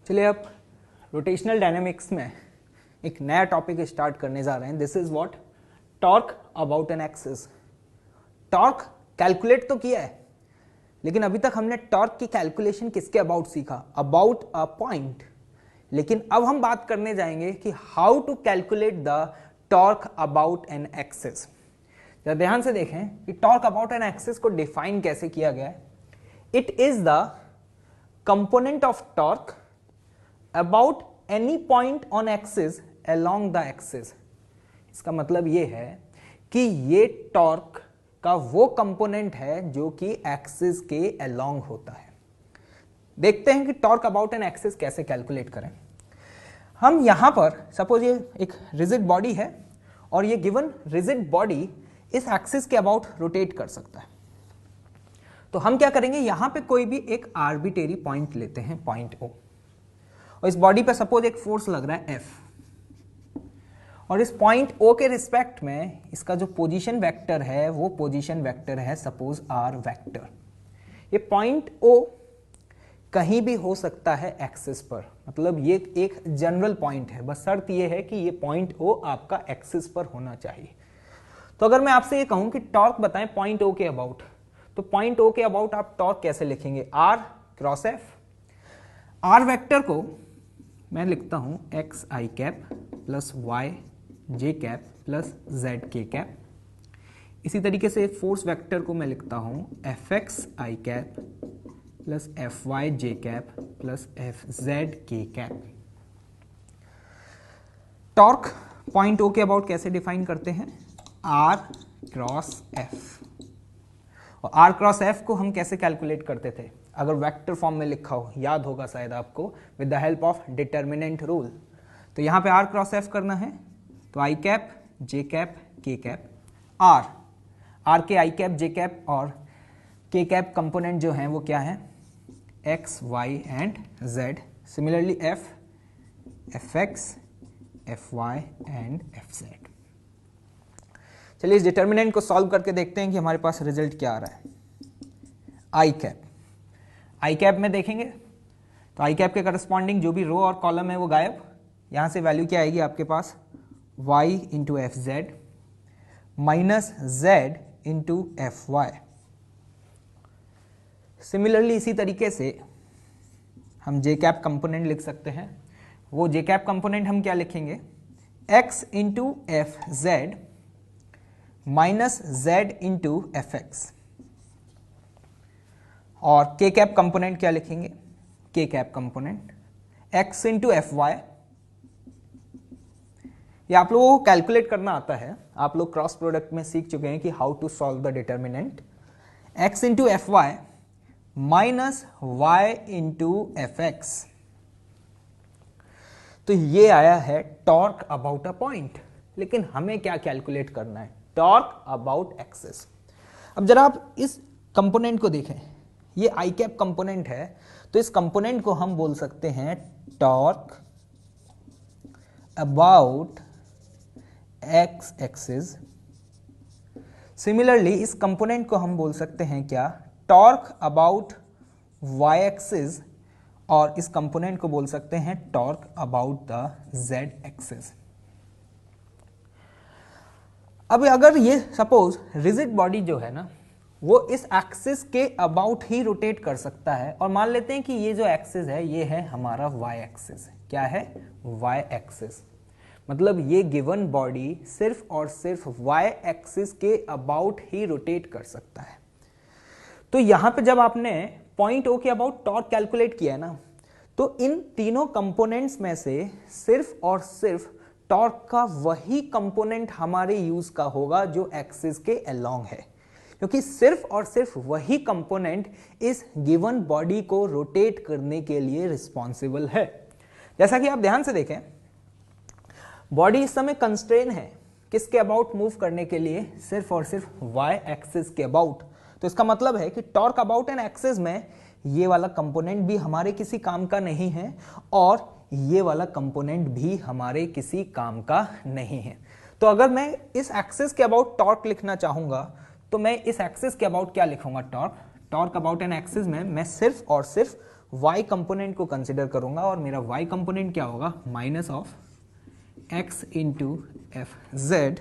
चलिए अब rotational dynamics में एक नया टॉपिक स्टार्ट करने जा रहे हैं। This is what torque about an axis. Torque calculate तो किया है, लेकिन अभी तक हमने टॉर्क की कैलकुलेशन किसके अबाउट सीखा? About a point. लेकिन अब हम बात करने जाएंगे कि how to calculate the torque about an axis. जरा ध्यान से देखें कि टॉर्क अबाउट एन एक्सिस को डिफाइन कैसे किया गया है। It is the component of torque about any point on axis along the axis. इसका मतलब यह है कि ये टॉर्क का वो कंपोनेंट है जो कि एक्सिस के अलोंग होता है। देखते हैं कि टॉर्क अबाउट एन एक्सिस कैसे कैलकुलेट करें। हम यहां पर सपोज ये एक रिजिड बॉडी है और ये गिवन रिजिड बॉडी इस एक्सिस के अबाउट रोटेट कर सकता है। तो हम क्या करेंगे, यहां पे कोई भी एक आर्बिट्रेरी पॉइंट लेते हैं, पॉइंट O, और इस बॉडी पे सपोज एक फोर्स लग रहा है F, और इस पॉइंट O के रिस्पेक्ट में इसका जो पोजीशन वेक्टर है वो पोजीशन वेक्टर है सपोज R वेक्टर। ये पॉइंट O कहीं भी हो सकता है एक्सिस पर, मतलब ये एक जनरल पॉइंट है, बस शर्त ये है कि ये पॉइंट O आपका एक्सिस पर होना चाहिए। तो अगर मैं आपसे ये कहूं कि टॉर्क बताएं पॉइंट O के अबाउट, तो पॉइंट O के अबाउट आप टॉर्क कैसे लिखेंगे? R cross F। R vector को मैं लिखता हूं एक्स आई कैप प्लस वाई जे कैप प्लस जेड के कैप। इसी तरीके से फोर्स वेक्टर को मैं लिखता हूं एफ एक्स आई कैप प्लस एफ वाई जे कैप प्लस एफ जेड के कैप। टॉर्क पॉइंट O के अबाउट कैसे डिफाइन करते हैं? R cross F। और R क्रॉस F को हम कैसे कैलकुलेट करते थे? अगर वेक्टर फॉर्म में लिखा हो, याद होगा शायद आपको, with the help of determinant rule. तो यहां पे R क्रॉस F करना है तो आई कैप जे कैप के कैप। R के आई कैप जे कैप और के कैप कंपोनेंट जो हैं वो क्या है? X, Y and Z। Similarly F X, F Y and F Z. चलिए इस डिटर्मिनेंट को सॉल्व करके देखते हैं कि हमारे पास रिजल्ट क्या आ रहा है। आई कैप में देखेंगे तो आई कैप के करस्पॉन्डिंग जो भी रो और कॉलम है वो गायब। यहां से वैल्यू क्या आएगी आपके पास? y into F Z minus Z into F Y. Similarly इसी तरीके से हम जे कैप कंपोनेंट लिख सकते हैं। वो जे कैप कंपोनेंट हम क्या लिखेंगे? x into F Z minus Z into F X. और के कैप कंपोनेंट क्या लिखेंगे? K cap component x into F Y. ये आप लोगों को कैलकुलेट करना आता है, आप लोग क्रॉस प्रोडक्ट में सीख चुके हैं कि how to solve the determinant. x into F Y minus Y into F X. तो ये आया है टॉर्क अबाउट अ पॉइंट। लेकिन हमें क्या कैलकुलेट करना है? Torque about axis. अब जरा आप इस कंपोनेंट को देखें, ये आई कैप कंपोनेंट है, तो इस कंपोनेंट को हम बोल सकते हैं torque about X axis. Similarly इस कंपोनेंट को हम बोल सकते हैं क्या? Torque about Y axis. और इस कंपोनेंट को बोल सकते हैं torque about the Z axis. अब अगर ये सपोज रिजिड बॉडी जो है ना वो इस एक्सिस के अबाउट ही रोटेट कर सकता है, और मान लेते हैं कि ये जो एक्सिस है ये है हमारा वाई एक्सिस। क्या है? Y axis. मतलब ये गिवन बॉडी सिर्फ और सिर्फ वाई एक्सिस के अबाउट ही रोटेट कर सकता है। तो यहां पे जब आपने पॉइंट O के अबाउट टॉर्क कैलकुलेट किया है ना, तो इन तीनों कंपोनेंट्स में से सिर्फ और सिर्फ टॉर्क का वही कंपोनेंट हमारे यूज का होगा जो एक्सिस के अलोंग है, क्योंकि सिर्फ और सिर्फ वही कंपोनेंट इस गिवन बॉडी को रोटेट करने के लिए रिस्पॉन्सिबल है। जैसा कि आप ध्यान से देखें, बॉडी इस समय कंस्ट्रेन है किसके अबाउट मूव करने के लिए? सिर्फ और सिर्फ वाई एक्सिस के अबाउट। तो इसका मतलब है कि टॉर्क अबाउट एन एक्सिस में ये वाला कंपोनेंट भी हमारे किसी काम का नहीं है और ये वाला कंपोनेंट भी हमारे किसी काम का नहीं है। तो अगर मैं इस एक्सिस के अबाउट टॉर्क लिखना चाहूंगा तो मैं इस एक्सिस के अबाउट क्या लिखूंगा? Torque. Torque about an axis में मैं सिर्फ और सिर्फ y कंपोनेंट को कंसिडर करूंगा और मेरा y कंपोनेंट क्या होगा, minus of x into F Z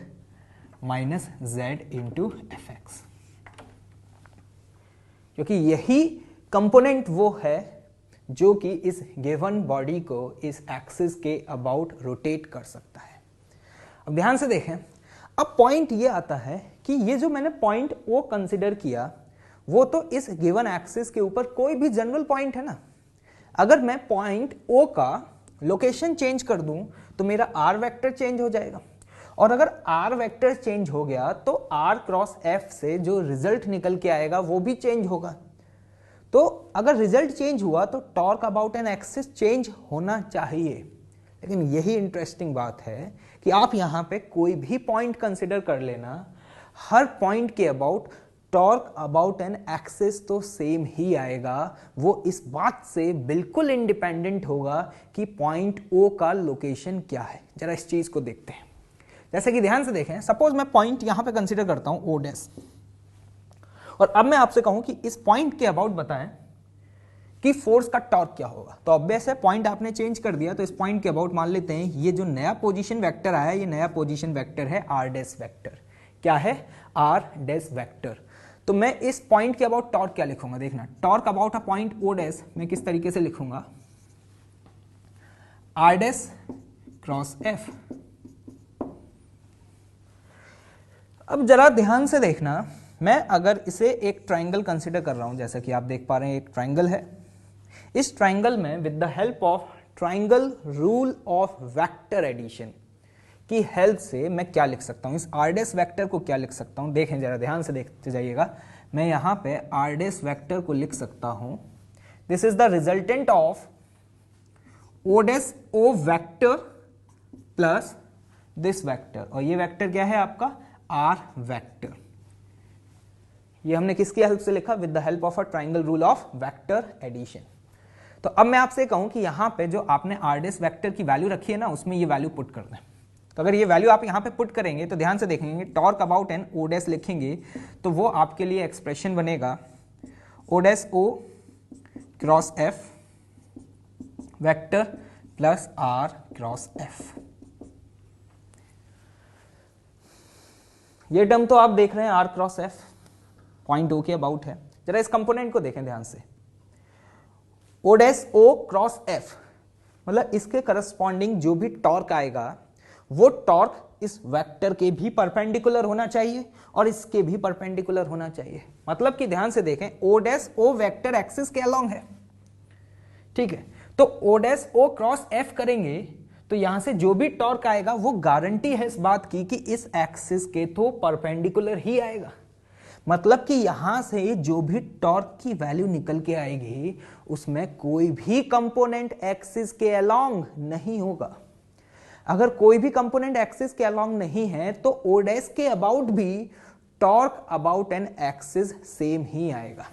minus Z into F x, क्योंकि यही कंपोनेंट वो है जो कि इस गिवन बॉडी को इस एक्सिस के अबाउट रोटेट कर सकता है। अब ध्यान से देखें, अब पॉइंट ये आता है कि ये जो मैंने पॉइंट ओ कंसिडर किया वो तो इस गिवन एक्सिस के ऊपर कोई भी जनरल पॉइंट है ना। अगर मैं पॉइंट ओ का लोकेशन चेंज कर दूं तो मेरा आर वेक्टर चेंज हो जाएगा, और अगर आर वेक्टर चेंज हो गया तो आर क्रॉस एफ से जो रिजल्ट निकल के आएगा वो भी चेंज होगा। तो अगर रिजल्ट चेंज हुआ तो torque about an axis change होना चाहिए। लेकिन यही इंटरेस्टिंग बात है कि आप यहां पे कोई भी पॉइंट कंसिडर कर लेना, हर पॉइंट के about torque about an axis तो सेम ही आएगा। वो इस बात से बिल्कुल इंडिपेंडेंट होगा कि पॉइंट ओ का लोकेशन क्या है। जरा इस चीज को देखते हैं। जैसे कि ध्यान से देखें, सपोज मैं पॉइंट यहां पे कंसिडर करता हूं ओ डैश, और अब मैं आपसे कहूं कि इस पॉइंट के अबाउट बताएं कि फोर्स का टॉर्क क्या होगा। तो ऑब्वियस है, पॉइंट आपने चेंज कर दिया, तो इस पॉइंट के अबाउट मान लेते हैं ये जो नया पोजीशन वेक्टर आया, ये नया पोजीशन वेक्टर है आर डैश वेक्टर। क्या है? R dash vector. तो मैं इस पॉइंट के अबाउट टॉर्क क्या लिखूंगा, देखना, torque about a point O dash मैं किस तरीके से लिखूंगा, आर डैश क्रॉस एफ। अब जरा ध्यान से देखना, मैं अगर इसे एक ट्राइंगल कंसिडर कर रहा हूं, जैसा कि आप देख पा रहे हैं एक ट्राइंगल है। इस ट्राइंगल में with the help of triangle rule of vector addition की हेल्प से मैं क्या लिख सकता हूं, इस आर डैश वेक्टर को क्या लिख सकता हूं, देखें जरा ध्यान से देखते जाइएगा। मैं यहां पे आर डैश वेक्टर को लिख सकता हूं, this is the resultant of O dash O vector plus this vector, और ये वेक्टर क्या है आपका, आर वेक्टर। ये हमने किसकी हेल्प से लिखा, with the help of a triangle rule of vector addition. तो अब मैं आपसे कहूं कि यहां पे जो आपने आर डैश वेक्टर की वैल्यू रखी है ना, उसमें ये वैल्यू पुट कर दें। तो अगर ये वैल्यू आप यहां पे पुट करेंगे तो ध्यान से देखेंगे, torque about an O dash लिखेंगे तो वो आपके लिए एक्सप्रेशन बनेगा O dash O cross F vector plus R cross F. ये टर्म तो आप देख रहे हैं R cross F point O के अबाउट है। जरा इस कंपोनेंट को देखें ध्यान से, O dash O cross F, मतलब इसके करस्पॉन्डिंग जो भी टॉर्क आएगा वो टॉर्क इस वेक्टर के भी परपेंडिकुलर होना चाहिए और इसके भी परपेंडिकुलर होना चाहिए। मतलब कि ध्यान से देखें, O dash O vector axis के अलोंग है, ठीक है। तो O dash O cross F करेंगे तो यहां से जो भी टॉर्क आएगा वो गारंटी है इस बात की कि इस एक्सिस के तो परपेंडिकुलर ही आएगा। मतलब कि यहां से जो भी टॉर्क की वैल्यू निकल के आएगी उसमें कोई भी कंपोनेंट एक्सिस के अलोंग नहीं होगा। अगर कोई भी कंपोनेंट एक्सिस के अलोंग नहीं है तो ओ डैश के अबाउट भी torque about an axis same ही आएगा।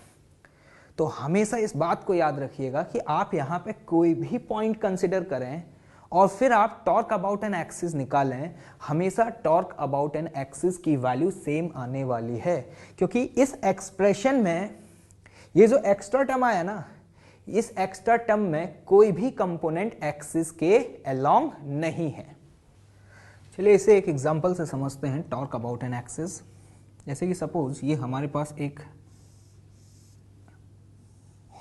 तो हमेशा इस बात को याद रखिएगा कि आप यहां पे कोई भी पॉइंट कंसिडर करें और फिर आप टॉर्क अबाउट एन एक्सिस निकालें, हमेशा टॉर्क अबाउट एन एक्सिस की वैल्यू सेम आने वाली है। क्योंकि इस एक्सप्रेशन में ये जो एक्स्ट्रा टर्म आया ना, इस एक्स्ट्रा टर्म में कोई भी कंपोनेंट एक्सिस के अलोंग नहीं है। चलिए इसे एक एग्जांपल से समझते हैं, टॉर्क अबाउट एन एक्सिस। जैसे कि सपोज ये हमारे पास एक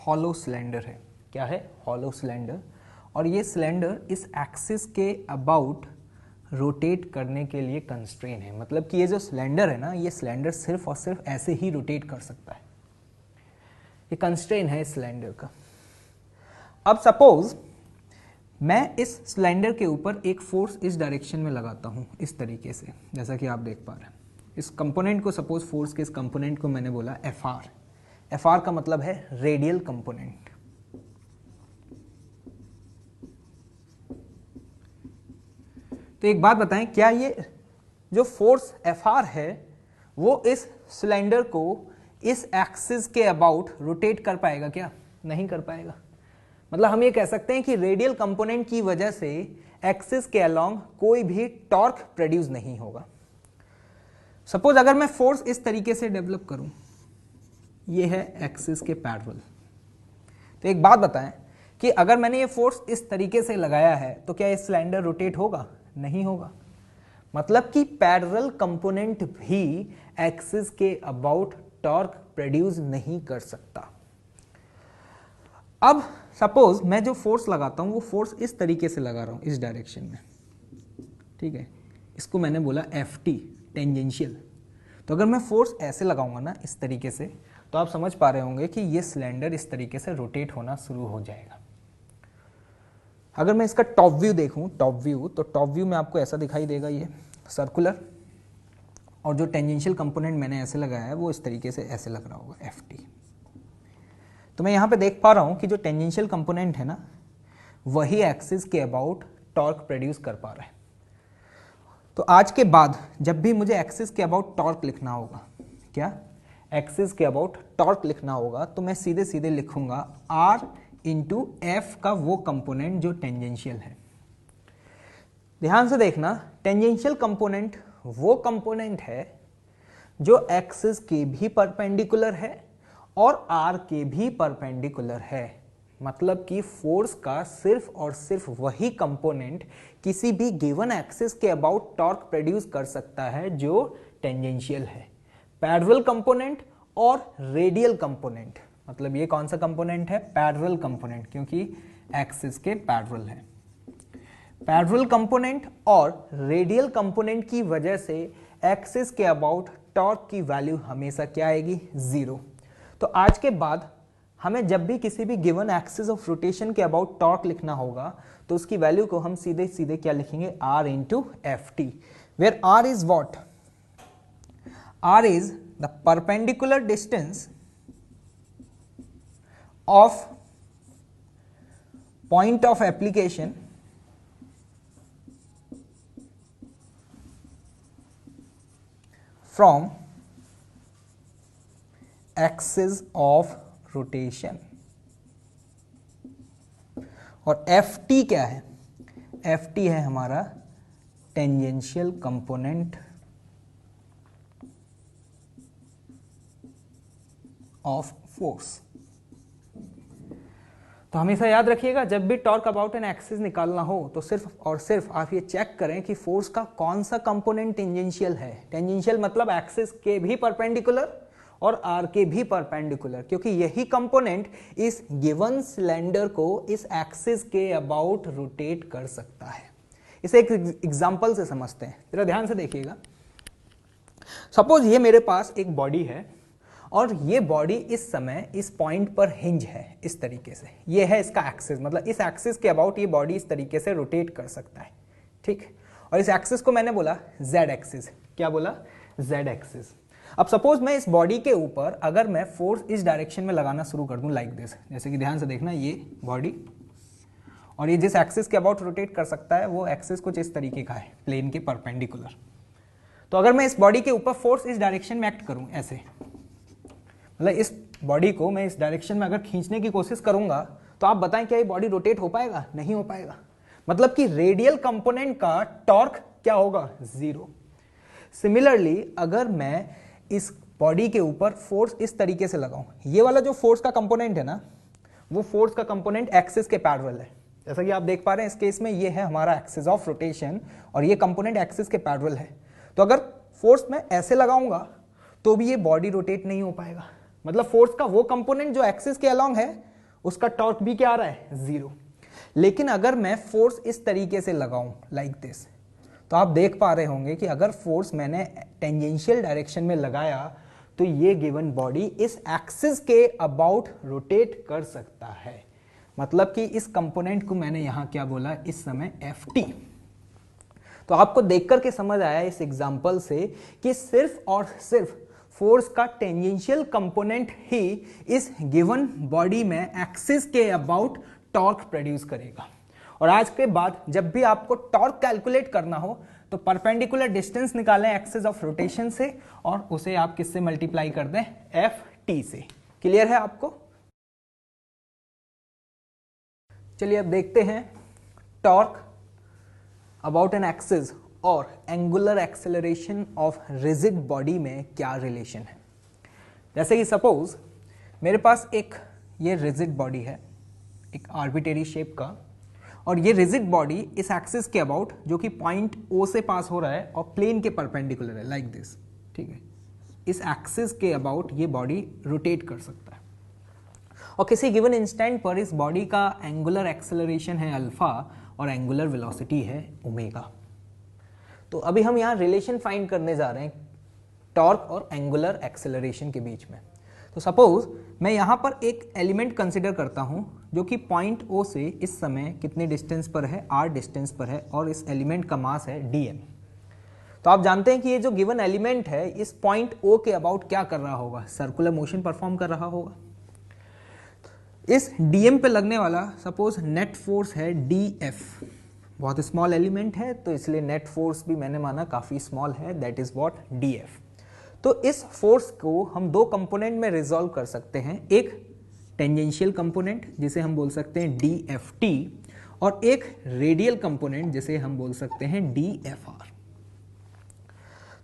हॉलो सिलेंडर है। क्या है? Hollow cylinder. और ये सिलेंडर इस एक्सिस के अबाउट रोटेट करने के लिए कंस्ट्रेन है। मतलब कि ये जो सिलेंडर है ना, ये सिलेंडर सिर्फ और सिर्फ ऐसे ही रोटेट कर सकता है, ये कंस्ट्रेन है इस सिलेंडर का। अब सपोज मैं इस सिलेंडर के ऊपर एक फोर्स इस डायरेक्शन में लगाता हूं, इस तरीके से, जैसा कि आप देख पा रहे हैं। इस कंपोनेंट को, सपोज फोर्स के इस कंपोनेंट को मैंने बोला एफ आर। एफ आर का मतलब है रेडियल कंपोनेंट। तो एक बात बताएं, क्या ये जो फोर्स एफ आर है वो इस सिलेंडर को इस एक्सिस के अबाउट रोटेट कर पाएगा? क्या नहीं कर पाएगा। मतलब हम ये कह सकते हैं कि रेडियल कंपोनेंट की वजह से एक्सिस के अलोंग कोई भी टॉर्क प्रोड्यूस नहीं होगा। सपोज अगर मैं फोर्स इस तरीके से डेवलप करूं, ये है एक्सिस के पैरेलल, तो एक बात बताएं कि अगर मैंने ये फोर्स इस तरीके से लगाया है तो क्या ये सिलेंडर रोटेट होगा? नहीं होगा। मतलब कि पैरेलल कंपोनेंट भी एक्सिस के अबाउट टॉर्क प्रोड्यूस नहीं कर सकता। अब सपोज मैं जो फोर्स लगाता हूं वो फोर्स इस तरीके से लगा रहा हूं, इस डायरेक्शन में, ठीक है, इसको मैंने बोला Ft, टेंजेंशियल। तो अगर मैं फोर्स ऐसे लगाऊंगा ना, इस तरीके से, तो आप समझ पा रहे होंगे कि ये सिलेंडर इस तरीके से रोटेट होना शुरू हो जाएगा। अगर मैं इसका टॉप व्यू देखूं, टॉप व्यू, तो टॉप व्यू में आपको ऐसा दिखाई देगा, ये सर्कुलर, और जो टेंजेंशियल कंपोनेंट मैंने ऐसे लगाया है वो इस तरीके से ऐसे लग रहा होगा, Ft। तो मैं यहाँ पे देख पा रहा हूँ कि जो टेंजेंशियल कंपोनेंट है ना, वही एक्सिस के अबाउट टॉर्क प्रोड्यूस कर पा रहा है। तो आज के बाद जब भी मुझे एक्सिस के अबाउट टॉर्क लिखना होगा, क्या एक्सिस के अबाउट टॉर्क लिखना होगा, तो मैं सीधे सीधे लिखूंगा R इंटू एफ का वो कंपोनेंट जो टेंजेंशियल है। ध्यान से देखना, टेंजेंशियल कंपोनेंट वो कंपोनेंट है जो एक्सिस के भी परपेंडिकुलर है और R के भी परपेंडिकुलर है। मतलब कि फोर्स का सिर्फ और सिर्फ वही कंपोनेंट किसी भी गिवन एक्सिस के अबाउट टॉर्क प्रोड्यूस कर सकता है जो टेंजेंशियल है। पैरेलल कंपोनेंट और रेडियल कंपोनेंट, मतलब ये कौन सा कंपोनेंट है? पैरेलल कंपोनेंट, क्योंकि एक्सिस के पैरेलल है। पैरेलल कंपोनेंट और रेडियल कंपोनेंट की वजह से एक्सिस के अबाउट टॉर्क की वैल्यू हमेशा क्या आएगी? 0। तो आज के बाद हमें जब भी किसी भी गिवन एक्सिस ऑफ रोटेशन के अबाउट टॉर्क लिखना होगा तो उसकी वैल्यू को हम सीधे सीधे क्या लिखेंगे? R into Ft, where R is what? R is the perpendicular distance of point of application from axis of rotation. और Ft क्या है? Ft है हमारा टेंजेंशियल कंपोनेंट ऑफ फोर्स। तो हमेशा याद रखिएगा, जब भी टॉर्क अबाउट एन एक्सिस निकालना हो तो सिर्फ और सिर्फ आप ये चेक करें कि फोर्स का कौन सा कंपोनेंट टेंजेंशियल है। टेंजेंशियल मतलब एक्सिस के भी परपेंडिकुलर और R के भी परपेंडिकुलर, क्योंकि यही कंपोनेंट इस गिवन सिलेंडर को इस एक्सिस के अबाउट रोटेट कर सकता है। इसे एक एग्जांपल से समझते हैं, जरा ध्यान से देखिएगा। सपोज ये मेरे पास एक बॉडी है और ये बॉडी इस समय इस पॉइंट पर हिंज है, इस तरीके से। ये है इसका एक्सिस, मतलब इस एक्सिस के अबाउट ये बॉडी इस तरीके से रोटेट कर सकता है, ठीक। और इस एक्सिस को मैंने बोला Z एक्सिस। क्या बोला? Z axis. अब सपोज मैं इस बॉडी के ऊपर अगर मैं फोर्स इस डायरेक्शन में लगाना शुरू कर दूं, लाइक दिस, जैसे कि ध्यान से देखना, ये बॉडी और ये जिस एक्सिस के अबाउट रोटेट कर सकता है वो एक्सिस कुछ इस तरीके का है, प्लेन के परपेंडिकुलर। तो अगर मैं इस बॉडी के ऊपर फोर्स इस डायरेक्शन में एक्ट करूं, ऐसे, मतलब इस बॉडी को मैं इस डायरेक्शन में अगर खींचने की कोशिश करूंगा तो आप बताएं क्या ये बॉडी रोटेट हो पाएगा? नहीं हो पाएगा। मतलब कि रेडियल कंपोनेंट का टॉर्क क्या होगा? 0। सिमिलरली अगर मैं इस बॉडी के ऊपर फोर्स इस तरीके से लगाऊं, ये वाला जो फोर्स का कंपोनेंट है ना, वो फोर्स का कंपोनेंट एक्सिस के पैरेलल है। जैसा कि आप देख पा रहे हैं इस केस में ये है हमारा एक्सिस ऑफ रोटेशन और ये कंपोनेंट एक्सिस के पैरेलल है। तो अगर फोर्स मैं ऐसे लगाऊंगा तो भी ये बॉडी रोटेट नहीं हो पाएगा। मतलब फोर्स का वो कंपोनेंट जो एक्सिस के अलोंग है उसका टॉर्क भी क्या आ रहा है? 0। लेकिन अगर मैं फोर्स इस तरीके से लगाऊं, लाइक दिस, तो आप देख पा रहे होंगे कि अगर फोर्स मैंने टेंजेंशियल डायरेक्शन में लगाया तो ये गिवन बॉडी इस एक्सिस के अबाउट रोटेट कर सकता है। मतलब कि इस कंपोनेंट को मैंने यहां क्या बोला इस समय? Ft। तो आपको देखकर के समझ आया इस एग्जांपल से कि सिर्फ और सिर्फ फोर्स का टेंजेंशियल कंपोनेंट ही इस गिवन बॉडी में एक्सिस के अबाउट टॉर्क प्रोड्यूस करेगा। और आज के बाद जब भी आपको टॉर्क कैलकुलेट करना हो तो परपेंडिकुलर डिस्टेंस निकालें एक्सिस ऑफ रोटेशन से और उसे आप किससे मल्टीप्लाई कर दें? Ft से। क्लियर है आपको? चलिए अब देखते हैं टॉर्क अबाउट एन एक्सिस और angular acceleration of rigid body में क्या रिलेशन है। जैसे कि सपोज मेरे पास एक ये रिजिड बॉडी है एक आर्बिट्रेरी शेप का, और ये रिजिड बॉडी इस एक्सिस के अबाउट जो कि पॉइंट O से पास हो रहा है और प्लेन के परपेंडिकुलर है, लाइक दिस, ठीक है, इस एक्सिस के अबाउट ये बॉडी रोटेट कर सकता है। और किसी गिवन इंस्टेंट पर इस बॉडी का एंगुलर एक्सेलरेशन है अल्फा और एंगुलर वेलोसिटी है ओमेगा। तो अभी हम यहाँ रिलेशन फाइंड करने जा रहे हैं टॉर्क और एंगुलर एक्सेलरेशन के बीच में। तो सपोज मैं यहाँ पर एक एलिमेंट कंसिडर करता हूँ जो कि पॉइंट O से इस समय कितने डिस्टेंस पर है, r डिस्टेंस पर है, और इस एलिमेंट का मास है dm। तो आप जानते हैं कि ये जो गिवन एलिमेंट है इस पॉइंट O के अबाउट क्या कर रहा होगा, सर्कुलर मोशन परफॉर्म कर रहा होगा। इस dm पे लगने वाला सपोज नेट फोर्स है df, बहुत स्मॉल एलिमेंट है तो इसलिए नेट फोर्स भी मैंने माना काफी स्मॉल है, दैट इज व्हाट df। तो इस फोर्स को हम दो कंपोनेंट में रिजॉल्व कर सकते हैं, एक टेंजेंशियल कंपोनेंट जिसे हम बोल सकते हैं dft, और एक रेडियल कंपोनेंट जिसे हम बोल सकते हैं dfr।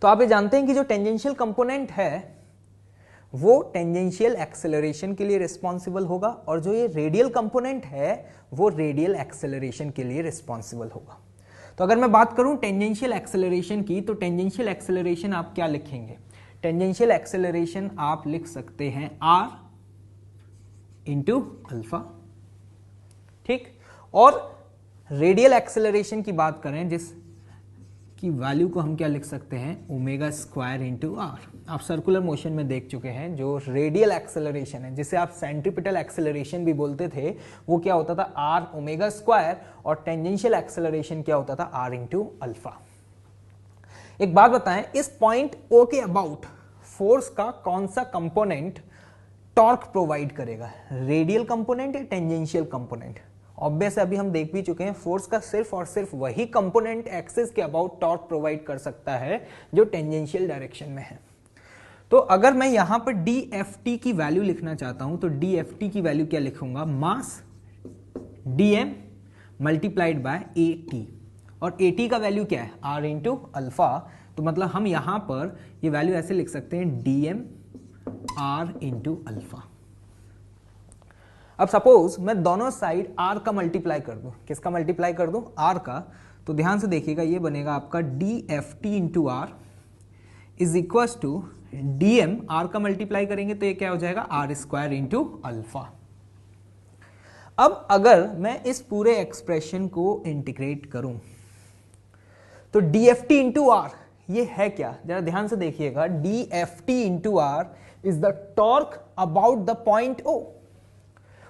तो आप ये जानते हैं कि जो टेंजेंशियल कंपोनेंट है वो टेंजेंशियल एक्सेलरेशन के लिए रिस्पॉन्सिबल होगा, और जो ये रेडियल कंपोनेंट है वो रेडियल एक्सेलरेशन के लिए रिस्पॉन्सिबल होगा। तो अगर मैं बात करूं टेंजेंशियल एक्सेलरेशन की, तो टेंजेंशियल एक्सेलरेशन आप क्या लिखेंगे, टेंजेंशियल एक्सेलरेशन आप लिख सकते हैं r इंटू अल्फा, ठीक। और रेडियल एक्सेलरेशन की बात करें जिस की वैल्यू को हम क्या लिख सकते हैं, ओमेगा स्क्वायर इंटू आर। आप सर्कुलर मोशन में देख चुके हैं जो रेडियल एक्सेलरेशन है जिसे आप सेंट्रीपिटल एक्सेलरेशन भी बोलते थे, वो क्या होता था आर ओमेगा स्क्वायर, और टेंजेंशियल एक्सेलरेशन क्या होता था आर इंटू अल्फा। एक बात बताएं, इस पॉइंट O के अबाउट फोर्स का कौन सा कंपोनेंट टॉर्क प्रोवाइड करेगा, रेडियल कंपोनेंट या टेंजेंशियल कंपोनेंट। ऑब्वियस अभी हम देख भी चुके हैं फोर्स का सिर्फ और सिर्फ वही कंपोनेंट एक्सिस के अबाउट टॉर्क प्रोवाइड कर सकता है जो टेंजेंशियल डायरेक्शन में है। तो अगर मैं यहां पर dft की वैल्यू लिखना चाहता हूं तो dft की वैल्यू क्या लिखूंगा, मास dm मल्टीप्लाइड बाय at, और at का वैल्यू क्या है r इंटू अल्फा। तो मतलब हम यहां पर ये वैल्यू ऐसे लिख सकते हैं dm r इंटू अल्फा। अब सपोज मैं दोनों साइड r का मल्टीप्लाई कर दूं, किसका मल्टीप्लाई कर दूं, r का। तो ध्यान से देखिएगा ये बनेगा आपका dft into R is equal to dm, r का मल्टीप्लाई करेंगे तो ये क्या हो जाएगा r स्क्वायर इंटू अल्फा। अब अगर मैं इस पूरे एक्सप्रेशन को इंटीग्रेट करूं तो dft इंटू आर ये है क्या, जरा ध्यान से देखिएगा, dft into R is the torque about the point O।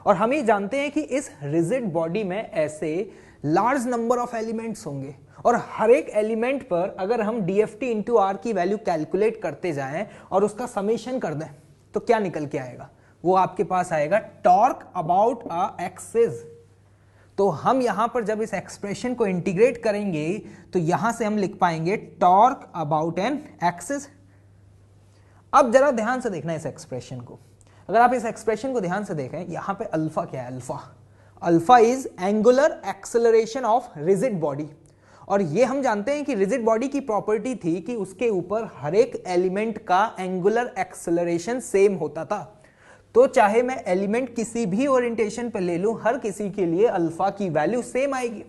और हम ये जानते हैं कि इस रिजिड बॉडी में ऐसे लार्ज नंबर ऑफ एलिमेंट्स होंगे, और हर एक एलिमेंट पर अगर हम dft इंटू आर की वैल्यू कैलकुलेट करते जाएं और उसका समेशन कर दें तो क्या निकल के आएगा, वो आपके पास आएगा टॉर्क अबाउट अ एक्सिस। तो हम यहां पर जब इस एक्सप्रेशन को इंटीग्रेट करेंगे तो यहां से हम लिख पाएंगे टॉर्क अबाउट एन एक्सिस। अब जरा ध्यान से देखना इस एक्सप्रेशन को, अगर आप इस एक्सप्रेशन को ध्यान से देखें, यहां पे अल्फा क्या है, alpha is angular acceleration of rigid body. और ये हम जानते हैं कि रिजिड बॉडी की प्रॉपर्टी थी कि उसके ऊपर हर एक एलिमेंट का एंगुलर एक्सेलरेशन सेम होता था। तो चाहे मैं एलिमेंट किसी भी ओरिएंटेशन पर ले लूं, हर किसी के लिए अल्फा की वैल्यू सेम आएगी।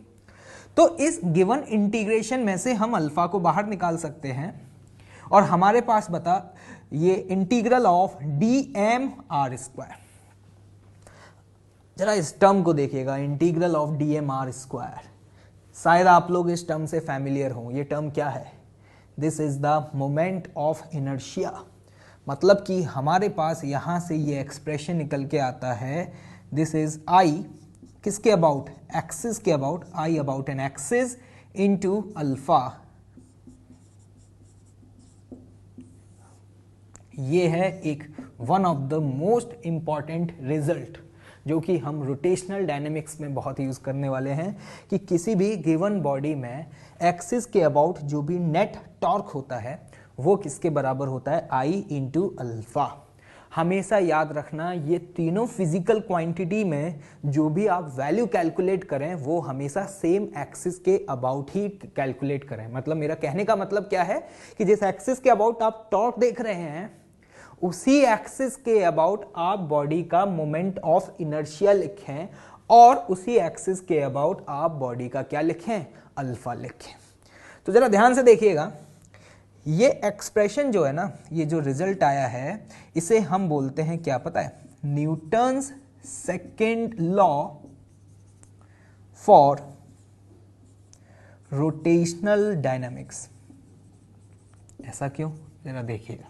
तो इस गिवन इंटीग्रेशन में से हम अल्फा को बाहर निकाल सकते हैं, और हमारे पास बता ये integral of dm r square. जरा इस टर्म को देखिएगा, integral of dm r square. शायद आप लोग इस टर्म से फैमिलियर हो। ये टर्म क्या है, this is the moment of inertia. मतलब कि हमारे पास यहां से ये एक्सप्रेशन निकल के आता है, दिस इज I किसके अबाउट, एक्सिस के about, I about an axis into alpha. ये है एक one of the most important result जो कि हम रोटेशनल डायनेमिक्स में बहुत यूज करने वाले हैं, कि किसी भी गिवन बॉडी में एक्सिस के अबाउट जो भी नेट टॉर्क होता है वो किसके बराबर होता है, I इंटू अल्फा। हमेशा याद रखना, ये तीनों फिजिकल क्वांटिटी में जो भी आप वैल्यू कैलकुलेट करें वो हमेशा सेम एक्सिस के अबाउट ही कैलकुलेट करें। मतलब मेरा कहने का मतलब क्या है कि जिस एक्सिस के अबाउट आप टॉर्क देख रहे हैं उसी एक्सिस के अबाउट आप बॉडी का मोमेंट ऑफ इनर्शिया लिखें, और उसी एक्सिस के अबाउट आप बॉडी का क्या लिखें, अल्फा लिखें। तो जरा ध्यान से देखिएगा, ये एक्सप्रेशन जो है ना, ये जो रिजल्ट आया है इसे हम बोलते हैं क्या पता है, Newton's second law for rotational dynamics. ऐसा क्यों, जरा देखिएगा।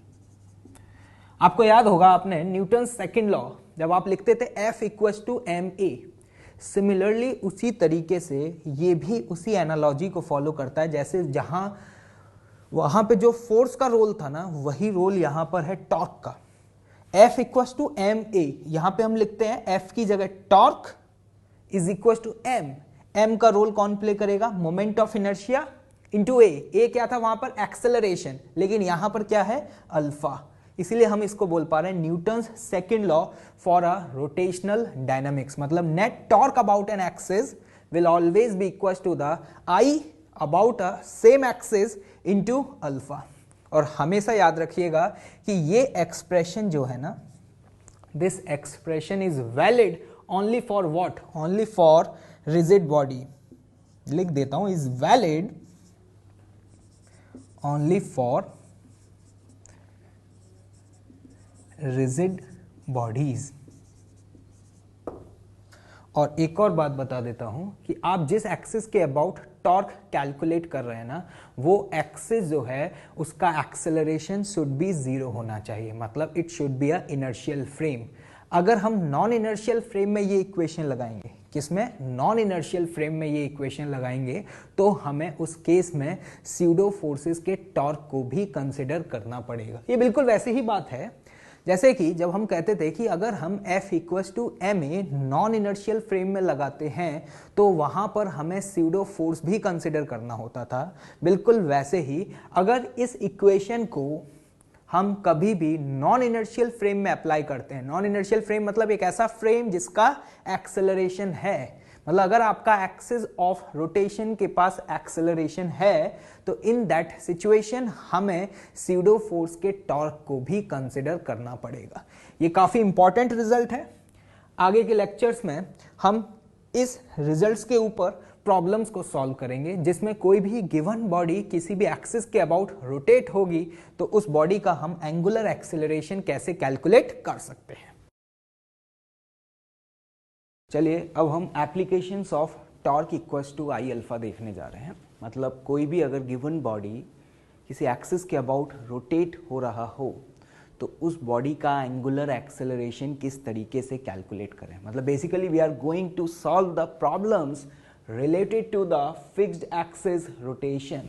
आपको याद होगा, आपने न्यूटन्स सेकेंड लॉ जब आप लिखते थे F equals to M A, similarly उसी तरीके से ये भी उसी एनालॉजी को फॉलो करता है, जैसे जहां वहां पे जो फोर्स का रोल था ना, वही रोल यहां पर है टॉर्क का। F equals to M A, यहां पे हम लिखते हैं F की जगह torque is equal to M. M का रोल कौन प्ले करेगा, moment of inertia into A क्या था वहां पर, एक्सेलरेशन, लेकिन यहां पर क्या है, अल्फा। इसीलिए हम इसको बोल पा रहे हैं Newton's second law for a rotational dynamics, मतलब net torque about an axis will always be equal to the I about a same axis into alpha. और हमेशा याद रखिएगा कि ये एक्सप्रेशन जो है ना, this expression is valid only for what, only for rigid body. लिख देता हूं, is valid only for rigid bodies. और एक और बात बता देता हूं कि आप जिस एक्सिस के अबाउट टॉर्क कैलकुलेट कर रहे हैं ना, वो एक्सिस जो है उसका एक्सेलरेशन शुड बी जीरो होना चाहिए, मतलब it should be a inertial frame. अगर हम नॉन इनर्शियल फ्रेम में ये इक्वेशन लगाएंगे, किसमें, नॉन इनर्शियल फ्रेम में ये इक्वेशन लगाएंगे, तो हमें उस केस में स्यूडो फोर्सेस के टॉर्क को भी कंसिडर करना पड़ेगा। ये बिल्कुल वैसे ही बात है जैसे कि जब हम कहते थे कि अगर हम F equals to M A non inertial frame में लगाते हैं तो वहां पर हमें स्यूडो फोर्स भी कंसिडर करना होता था। बिल्कुल वैसे ही अगर इस इक्वेशन को हम कभी भी नॉन इनर्शियल फ्रेम में अप्लाई करते हैं, नॉन इनर्शियल फ्रेम मतलब एक ऐसा फ्रेम जिसका एक्सेलरेशन है, मतलब अगर आपका एक्सिस ऑफ रोटेशन के पास एक्सेलरेशन है, तो इन दैट सिचुएशन हमें स्यूडो फोर्स के टॉर्क को भी कंसिडर करना पड़ेगा। ये काफी इंपॉर्टेंट रिजल्ट है। आगे के लेक्चर्स में हम इस रिजल्ट्स के ऊपर प्रॉब्लम्स को सॉल्व करेंगे, जिसमें कोई भी गिवन बॉडी किसी भी एक्सिस के अबाउट रोटेट होगी तो उस बॉडी का हम एंगुलर एक्सेलरेशन कैसे कैलकुलेट कर सकते हैं। चलिए अब हम applications of torque equals to I alpha देखने जा रहे हैं। मतलब कोई भी अगर गिवन बॉडी किसी एक्सिस के अबाउट रोटेट हो रहा हो तो उस बॉडी का एंगुलर एक्सेलरेशन किस तरीके से कैलकुलेट करें। मतलब basically we are going to solve the problems related to the fixed axis rotation.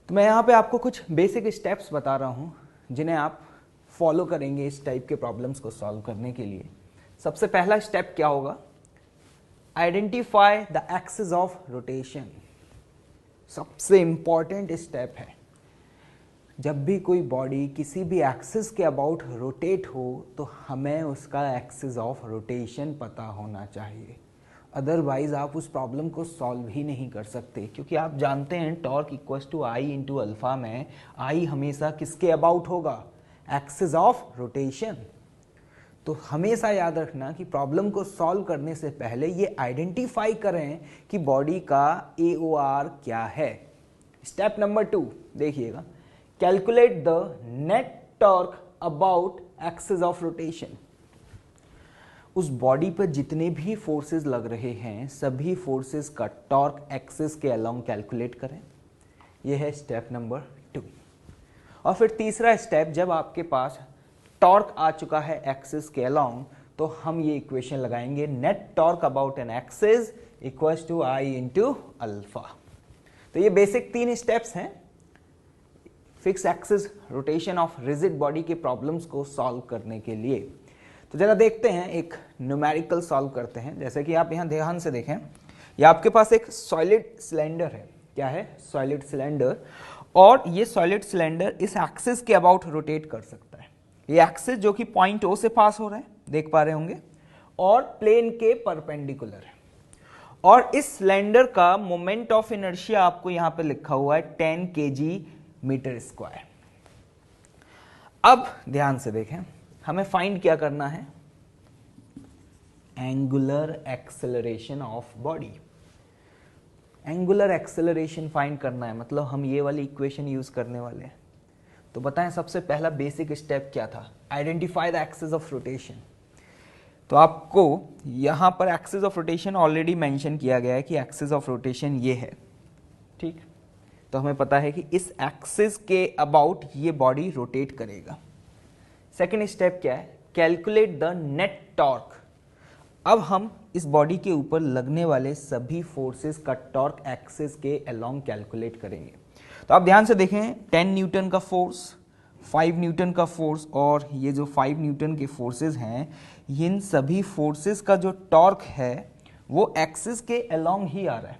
तो मैं यहाँ पे आपको कुछ बेसिक स्टेप्स बता रहा हूँ जिन्हें आप फॉलो करेंगे इस टाइप के प्रॉब्लम्स को सॉल्व करने के लिए। सबसे पहला स्टेप क्या होगा, identify the axis of rotation. सबसे इंपॉर्टेंट स्टेप है। जब भी कोई बॉडी किसी भी एक्सिस के अबाउट रोटेट हो तो हमें उसका एक्सिस ऑफ रोटेशन पता होना चाहिए, अदरवाइज आप उस प्रॉब्लम को सॉल्व ही नहीं कर सकते। क्योंकि आप जानते हैं torque equals to I into alpha में आई हमेशा किसके अबाउट होगा, एक्सिस ऑफ रोटेशन। तो हमेशा याद रखना कि प्रॉब्लम को सॉल्व करने से पहले ये आइडेंटिफाई करें कि बॉडी का AOR क्या है। स्टेप नंबर 2 देखिएगा, calculate the net torque about axis of rotation. उस बॉडी पर जितने भी फोर्सेस लग रहे हैं सभी फोर्सेस का टॉर्क एक्सिस के अलोंग कैलकुलेट करें। यह है स्टेप नंबर 2। और फिर तीसरा स्टेप, जब आपके पास टॉर्क आ चुका है एक्सिस के अलोंग तो हम ये इक्वेशन लगाएंगे, net torque about an axis equals to I into alpha. तो ये बेसिक 3 स्टेप्स हैं fix axis rotation of rigid body के प्रॉब्लम्स को सॉल्व करने के लिए। तो जरा देखते हैं, एक न्यूमेरिकल सॉल्व करते हैं। जैसे कि आप यहां ध्यान से देखें, ये आपके पास एक सॉलिड सिलेंडर है। क्या है, सॉलिड सिलेंडर। और ये सॉलिड सिलेंडर इस एक्सिस के अबाउट रोटेट कर सकता है। ये एक्सिस जो कि पॉइंट O से पास हो रहा है, देख पा रहे होंगे, और प्लेन के परपेंडिकुलर है। और इस सिलेंडर का मोमेंट ऑफ इनर्शिया आपको यहां पे लिखा हुआ है 10 kg/m²। अब ध्यान से देखें, हमें फाइंड क्या करना है, angular acceleration of body. Angular acceleration find करना है, मतलब हम ये वाली इक्वेशन यूज करने वाले हैं। तो बताएं सबसे पहला बेसिक स्टेप क्या था, identify the axis of rotation. तो आपको यहां पर axis of rotation already mention किया गया है कि एक्सिस ऑफ रोटेशन ये है, ठीक। तो हमें पता है कि इस एक्सिस के अबाउट ये बॉडी रोटेट करेगा। सेकेंड स्टेप क्या है, कैलकुलेट द नेट टॉर्क। अब हम इस बॉडी के ऊपर लगने वाले सभी फोर्सेस का टॉर्क एक्सिस के अलोंग कैलकुलेट करेंगे। तो आप ध्यान से देखें, 10 न्यूटन का फोर्स, 5 न्यूटन का फोर्स और ये जो 5 न्यूटन के फोर्सेस हैं, इन सभी फोर्सेस का जो टॉर्क है वो एक्सिस के अलोंग ही आ रहा है।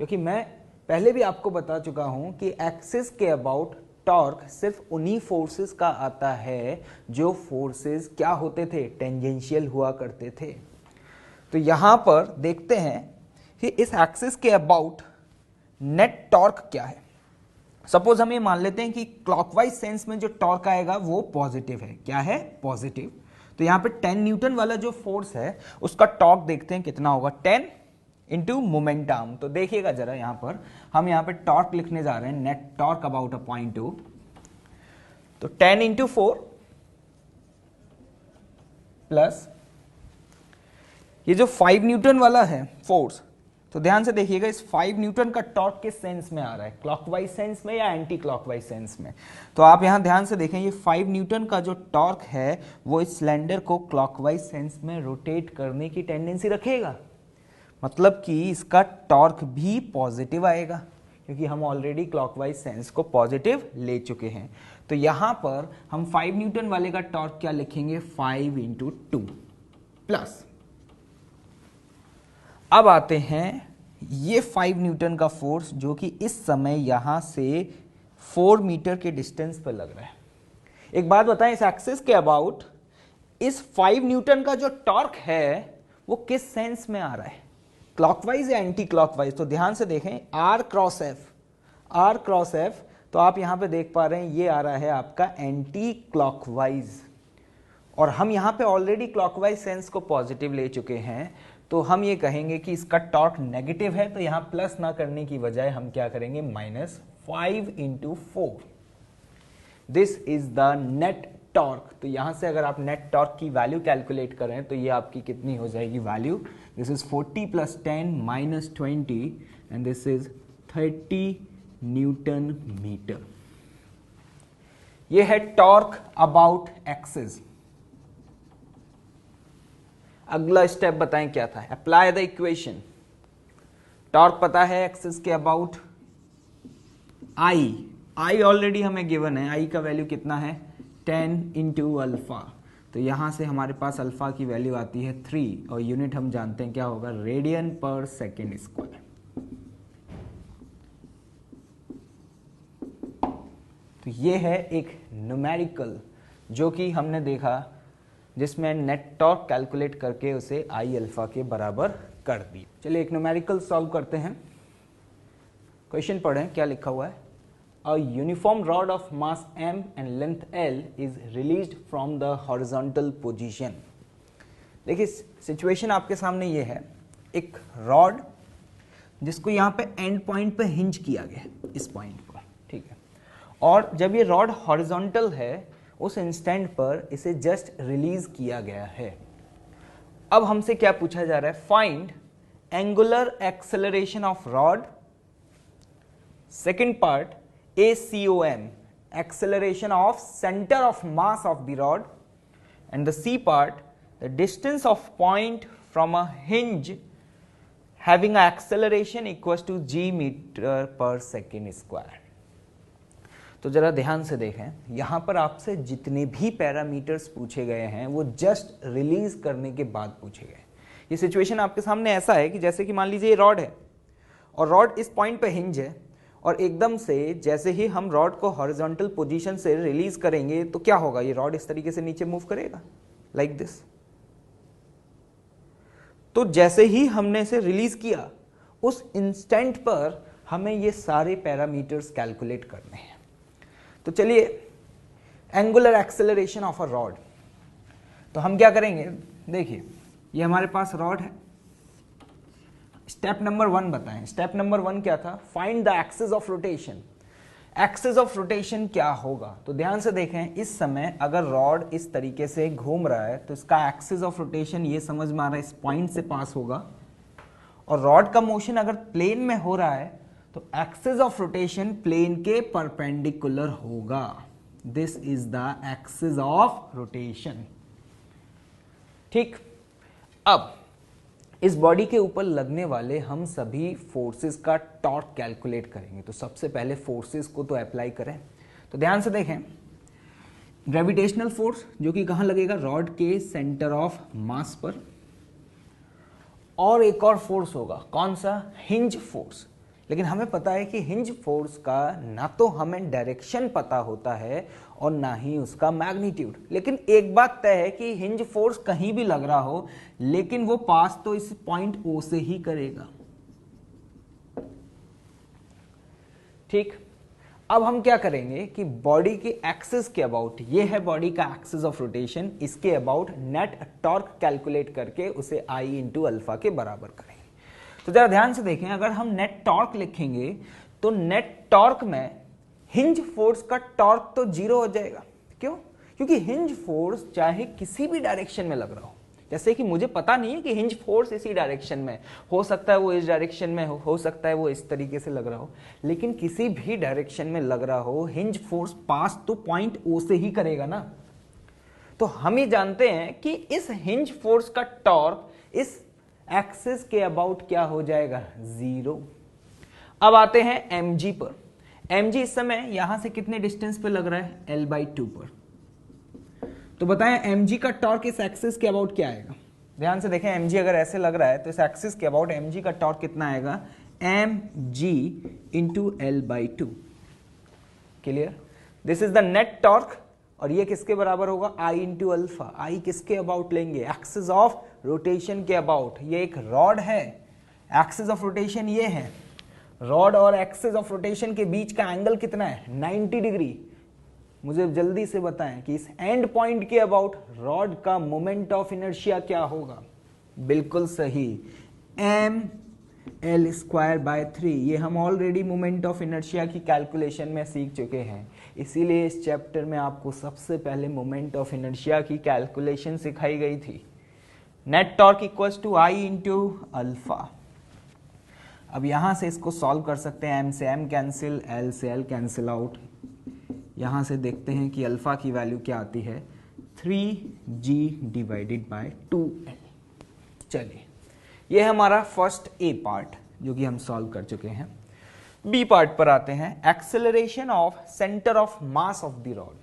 क्योंकि मैं पहले भी आपको बता चुका हूं कि एक्सिस के अबाउट टॉर्क सिर्फ उन्हीं फोर्सेस का आता है जो फोर्सेस क्या होते थे, टेंजेंशियल हुआ करते थे। तो यहां पर देखते हैं कि इस एक्सिस के अबाउट नेट टॉर्क क्या है। सपोज हम ये मान लेते हैं कि क्लॉकवाइज सेंस में जो टॉर्क आएगा वो पॉजिटिव है। क्या है, पॉजिटिव। तो यहां पे 10 न्यूटन वाला जो फोर्स है उसका टॉर्क देखते हैं कितना होगा, 10 इंटू मोमेंटम। तो देखिएगा जरा, यहां पर हम यहां पे टॉर्क लिखने जा रहे हैं, net torque about a point 2। तो 10 इंटू 4 प्लस ये जो 5 न्यूटन वाला है फोर्स, तो ध्यान से देखिएगा इस 5 न्यूटन का टॉर्क किस सेंस में आ रहा है, क्लॉकवाइज सेंस में या एंटी क्लॉकवाइज सेंस में। तो आप यहां ध्यान से देखें, ये 5 न्यूटन का जो टॉर्क है वो इस सिलेंडर को क्लॉकवाइज सेंस में रोटेट करने की टेंडेंसी रखेगा। मतलब कि इसका टॉर्क भी पॉजिटिव आएगा, क्योंकि हम ऑलरेडी क्लॉकवाइज सेंस को पॉजिटिव ले चुके हैं। तो यहां पर हम 5 न्यूटन वाले का टॉर्क क्या लिखेंगे, 5 इंटू 2 प्लस। अब आते हैं ये 5 न्यूटन का फोर्स जो कि इस समय यहां से 4 मीटर के डिस्टेंस पर लग रहा है। एक बात बताएं, इस एक्सिस के अबाउट इस 5 न्यूटन का जो टॉर्क है वो किस सेंस में आ रहा है, क्लॉकवाइज या एंटी क्लॉकवाइज। तो ध्यान से देखें, आर क्रॉस एफ, तो आप यहां पे देख पा रहे हैं ये आ रहा है आपका एंटी क्लॉकवाइज, और हम यहां पे ऑलरेडी क्लॉकवाइज सेंस को पॉजिटिव ले चुके हैं। तो हम ये कहेंगे कि इसका टॉर्क नेगेटिव है, तो यहां प्लस ना करने की बजाय हम क्या करेंगे, -5 into 4। This is the net torque. तो यहां से अगर आप नेट टॉर्क की वैल्यू कैलकुलेट करें तो ये आपकी कितनी हो जाएगी value, this is 40 + 10 - 20 and this is 30 newton metre. ये है टॉर्क अबाउट एक्सिस। अगला स्टेप बताएं क्या था, अप्लाई द इक्वेशन। टॉर्क पता है एक्सिस के अबाउट, आई ऑलरेडी हमें गिवन है, आई का वैल्यू कितना है, 10 इंटू अल्फा। तो यहां से हमारे पास अल्फा की वैल्यू आती है 3, और यूनिट हम जानते हैं क्या होगा, रेडियन पर सेकेंड स्क्वायर। तो ये है एक न्यूमेरिकल जो कि हमने देखा, जिसमें नेट टॉर्क कैलकुलेट करके उसे आई अल्फा के बराबर कर दी। चलिए एक न्यूमेरिकल सॉल्व करते हैं। क्वेश्चन पढ़ें क्या लिखा हुआ है, a uniform rod of mass m and length l is released from the horizontal position. देखिए सिचुएशन आपके सामने ये है, एक रॉड जिसको यहाँ पे एंड पॉइंट पे हिंज किया गया है, इस पॉइंट पर, ठीक है। और जब ये रॉड हॉरिजॉन्टल है उस इंस्टेंट पर इसे जस्ट रिलीज किया गया है। अब हमसे क्या पूछा जा रहा है, find angular acceleration of rod. Second part ACOM, acceleration of center of mass of the rod, and the C part, the distance of point from a hinge having an acceleration equals to g meter per second square। तो जरा ध्यान से देखें, यहां पर आपसे जितने भी पैरामीटर्स पूछे गए हैं वो जस्ट रिलीज करने के बाद पूछे गए। ये सिचुएशन आपके सामने ऐसा है कि जैसे कि मान लीजिए ये रॉड है और रॉड इस पॉइंट पे हिंज है, और एकदम से जैसे ही हम रॉड को हॉरिजॉन्टल पोजीशन से रिलीज करेंगे तो क्या होगा, ये रॉड इस तरीके से नीचे मूव करेगा, लाइक दिस। तो जैसे ही हमने इसे रिलीज किया उस इंस्टेंट पर हमें ये सारे पैरामीटर्स कैलकुलेट करने हैं। तो चलिए angular acceleration of a rod, तो हम क्या करेंगे, देखिए ये हमारे पास रॉड है। स्टेप नंबर 1 बताएं, स्टेप नंबर 1 क्या था? Find the axis of rotation. Axis of rotation क्या होगा? तो ध्यान से देखें, इस समय अगर रॉड इस तरीके से घूम रहा है तो इसका एक्सिस ऑफ रोटेशन ये समझ में आ रहा है इस पॉइंट से पास होगा, और रॉड का मोशन अगर प्लेन में हो रहा है तो एक्सिस ऑफ रोटेशन प्लेन के परपेंडिकुलर होगा। This is the axis of rotation. ठीक, अब इस बॉडी के ऊपर लगने वाले हम सभी फोर्सेस का टॉर्क कैलकुलेट करेंगे। तो सबसे पहले फोर्सेस को तो अप्लाई करें। तो ध्यान से देखें, ग्रेविटेशनल फोर्स जो कि कहां लगेगा? रॉड के सेंटर ऑफ मास पर। और एक और फोर्स होगा, कौन सा? Hinge force. लेकिन हमें पता है कि हिंज फोर्स का ना तो हमें डायरेक्शन पता होता है और ना ही उसका मैग्नीट्यूड। लेकिन एक बात तय है कि हिंज फोर्स कहीं भी लग रहा हो, लेकिन वो पास तो इस पॉइंट ओ से ही करेगा। ठीक, अब हम क्या करेंगे कि बॉडी के एक्सिस के अबाउट, ये है बॉडी का एक्सिस ऑफ रोटेशन, इसके अबाउट नेट टॉर्क कैलकुलेट करके उसे I इंटू अल्फा के बराबर करेंगे। तो जरा ध्यान से देखें, अगर हम नेट टॉर्क लिखेंगे तो नेट टॉर्क में हिंज फोर्स का टॉर्क तो 0 हो जाएगा। क्यों? क्योंकि हिंज फोर्स चाहे किसी भी डायरेक्शन में लग रहा हो, जैसे कि मुझे पता नहीं है कि हिंज फोर्स इसी डायरेक्शन में हो सकता है, वो इस डायरेक्शन में हो सकता है वो इस तरीके से लग रहा हो, लेकिन किसी भी डायरेक्शन में लग रहा हो, हिंज फोर्स पास तो पॉइंट ओ से ही करेगा ना। तो हम ये जानते हैं कि इस हिंज फोर्स का टॉर्क इस एक्सिस के अबाउट क्या हो जाएगा? 0। अब आते हैं mg पर। mg इस समय यहां से कितने डिस्टेंस पे लग रहा है? L/2 पर। तो बताएं mg का टॉर्क इस एक्सिस के अबाउट क्या आएगा? ध्यान से देखें, mg अगर ऐसे लग रहा है तो इस एक्सिस के अबाउट mg का टॉर्क कितना आएगा? mg into L/2। Clear? This is the net torque, और ये किसके बराबर होगा? I into alpha. I किसके अबाउट लेंगे? एक्सिस ऑफ रोटेशन के अबाउट। ये एक रॉड है, एक्सिस ऑफ रोटेशन ये है। रॉड और एक्सिस ऑफ रोटेशन के बीच का एंगल कितना है? 90 डिग्री। मुझे जल्दी से बताएं कि इस एंड पॉइंट के अबाउट रॉड का मोमेंट ऑफ इनर्शिया क्या होगा? बिल्कुल सही, mL²/3। ये हम ऑलरेडी मोमेंट ऑफ इनर्शिया की कैलकुलेशन में सीख चुके हैं, इसीलिए इस चैप्टर में आपको सबसे पहले मोमेंट ऑफ इनर्शिया की कैलकुलेशन सिखाई गई थी। Net torque equals to I into alpha. अब यहां से इसको सॉल्व कर सकते हैं, m से m कैंसिल, l से l कैंसिल आउट। यहां से देखते हैं कि अल्फा की वैल्यू क्या आती है? 3g divided by 2l। चलिए, ये हमारा फर्स्ट ए पार्ट जो कि हम सॉल्व कर चुके हैं। बी पार्ट पर आते हैं, acceleration of centre of mass of the rod.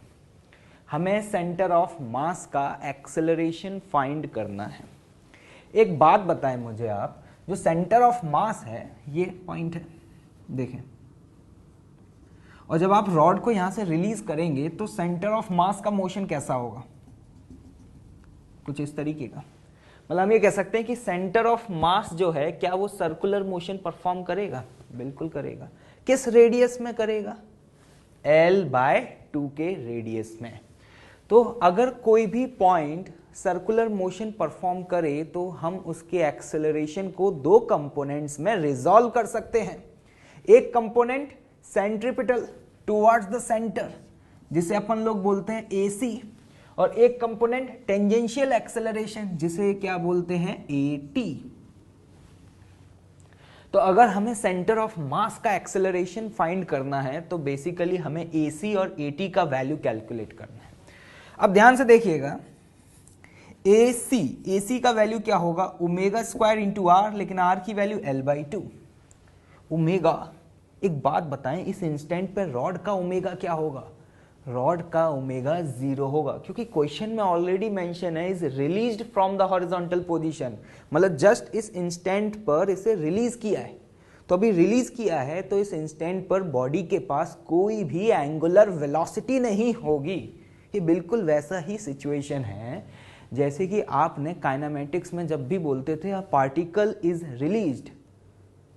हमें सेंटर ऑफ मास का एक्सेलरेशन फाइंड करना है। एक बात बताएं मुझे आप, जो सेंटर ऑफ मास है ये पॉइंट है, देखें, और जब आप रॉड को यहां से रिलीज करेंगे तो सेंटर ऑफ मास का मोशन कैसा होगा? कुछ इस तरीके का। मतलब हम ये कह सकते हैं कि सेंटर ऑफ मास जो है, क्या वो सर्कुलर मोशन परफॉर्म करेगा? बिल्कुल करेगा। किस रेडियस में करेगा? L/2 के रेडियस में। तो अगर कोई भी पॉइंट सर्कुलर मोशन परफॉर्म करे तो हम उसके एक्सेलरेशन को 2 कंपोनेंट्स में रिजॉल्व कर सकते हैं। एक component centripetal towards the centre, जिसे अपन लोग बोलते हैं AC, और एक कंपोनेंट टेंजेंशियल एक्सेलरेशन, जिसे क्या बोलते हैं? AT। तो अगर हमें सेंटर ऑफ मास का एक्सेलरेशन फाइंड करना है तो बेसिकली हमें AC और AT का वैल्यू कैलकुलेट करना है। अब ध्यान से देखिएगा, AC का वैल्यू क्या होगा? ω² इंटू R, लेकिन R की वैल्यू L/2 ओमेगा। एक बात बताएं, इस इंस्टेंट पे रॉड का ओमेगा क्या होगा? रॉड का ओमेगा 0 होगा, क्योंकि क्वेश्चन में ऑलरेडी मेंशन है is released from the horizontal position. मतलब जस्ट इस इंस्टेंट पर इसे रिलीज किया है, तो अभी रिलीज किया है तो इस इंस्टेंट पर बॉडी के पास कोई भी एंगुलर वेलोसिटी नहीं होगी। ये बिल्कुल वैसा ही सिचुएशन है जैसे कि आपने काइनेमेटिक्स में जब भी बोलते थे अ पार्टिकल इज रिलीज्ड,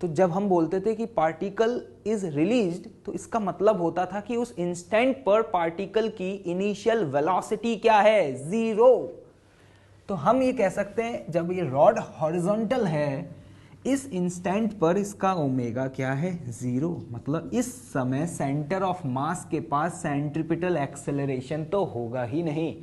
तो जब हम बोलते थे कि पार्टिकल इज रिलीज्ड तो इसका मतलब होता था कि उस इंस्टेंट पर पार्टिकल की इनिशियल वेलोसिटी क्या है? 0। तो हम ये कह सकते हैं जब ये रॉड हॉरिजॉन्टल है इस इंस्टेंट पर इसका ओमेगा क्या है, 0। मतलब इस समय सेंटर ऑफ मास के पास सेंट्रीपिटल एक्सेलरेशन तो होगा ही नहीं,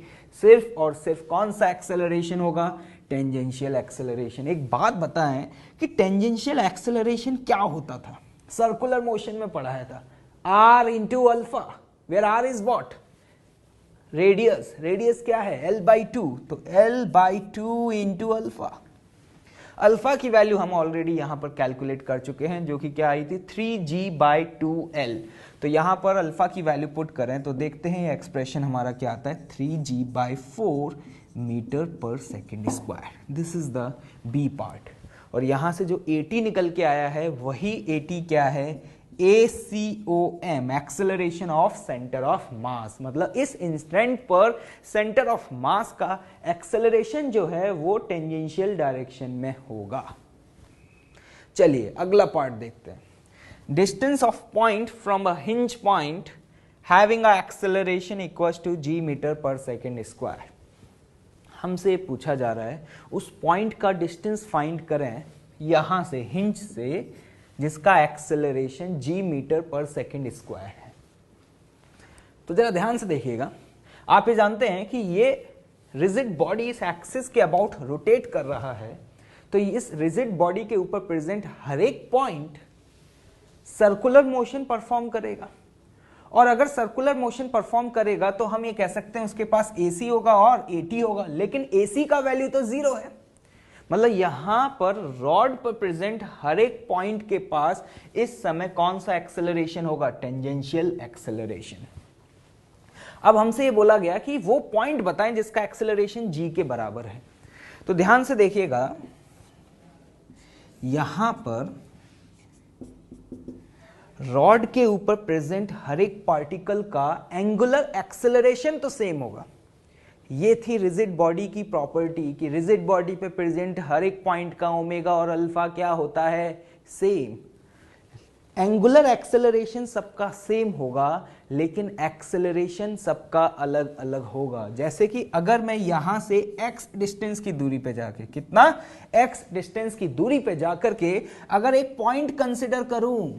सिर्फ और सिर्फ कौन सा एक्सेलरेशन होगा, टेंजेंशियल एक्सेलरेशन। एक बात बताएं कि टेंजेंशियल एक्सेलरेशन क्या होता था, सर्कुलर मोशन में पढ़ाया था, r into alpha, where r is what, radius. Radius क्या है, l/2, तो l/2 इंटू अल्फा। अल्फा की वैल्यू हम ऑलरेडी यहां पर कैलकुलेट कर चुके हैं, जो कि क्या आई थी, 3g/2l। तो यहां पर अल्फा की वैल्यू पुट करें तो देखते हैं ये एक्सप्रेशन हमारा क्या आता है, 3g/4 मीटर पर second square. This is the B part. और यहां से जो 80 निकल के आया है वही 80 क्या है, ACOM, acceleration of centre of मास। मतलब इस इंस्टेंट पर सेंटर ऑफ मास का एक्सेलरेशन जो है वो टेंजेंशियल डायरेक्शन में होगा। चलिए अगला पार्ट देखते हैं। Distance of point from a hinge point having a acceleration equals to g metre पर सेकेंड स्क्वायर। हमसे पूछा जा रहा है उस पॉइंट का डिस्टेंस फाइंड करें यहां से, हिंज से, जिसका एक्सेलरेशन g मीटर पर सेकेंड स्क्वायर है। तो जरा ध्यान से देखिएगा, आप ये जानते हैं कि ये रिजिड बॉडी इस एक्सिस के अबाउट रोटेट कर रहा है, तो इस रिजिड बॉडी के ऊपर प्रेजेंट हर एक पॉइंट सर्कुलर मोशन परफॉर्म करेगा। और अगर सर्कुलर मोशन परफॉर्म करेगा तो हम ये कह सकते हैं उसके पास AC होगा और AT होगा, लेकिन AC का वैल्यू तो 0 है। मतलब यहां पर रॉड पर प्रेजेंट हर एक पॉइंट के पास इस समय कौन सा एक्सेलरेशन होगा, टेंजेंशियल एक्सेलरेशन। अब हमसे ये बोला गया कि वो पॉइंट बताएं जिसका एक्सेलरेशन g के बराबर है। तो ध्यान से देखिएगा, यहां पर रॉड के ऊपर प्रेजेंट हर एक पार्टिकल का एंगुलर एक्सेलरेशन तो सेम होगा। ये थी रिजिड बॉडी की प्रॉपर्टी कि रिजिड बॉडी पे प्रेजेंट हर एक पॉइंट का ओमेगा और अल्फा क्या होता है, सेम। एंगुलर एक्सेलरेशन सबका सेम होगा, लेकिन एक्सेलरेशन सबका अलग अलग होगा। जैसे कि अगर मैं यहां से x डिस्टेंस की दूरी पे जाके, कितना, x डिस्टेंस की दूरी पे जाकर के अगर एक पॉइंट कंसिडर करूं,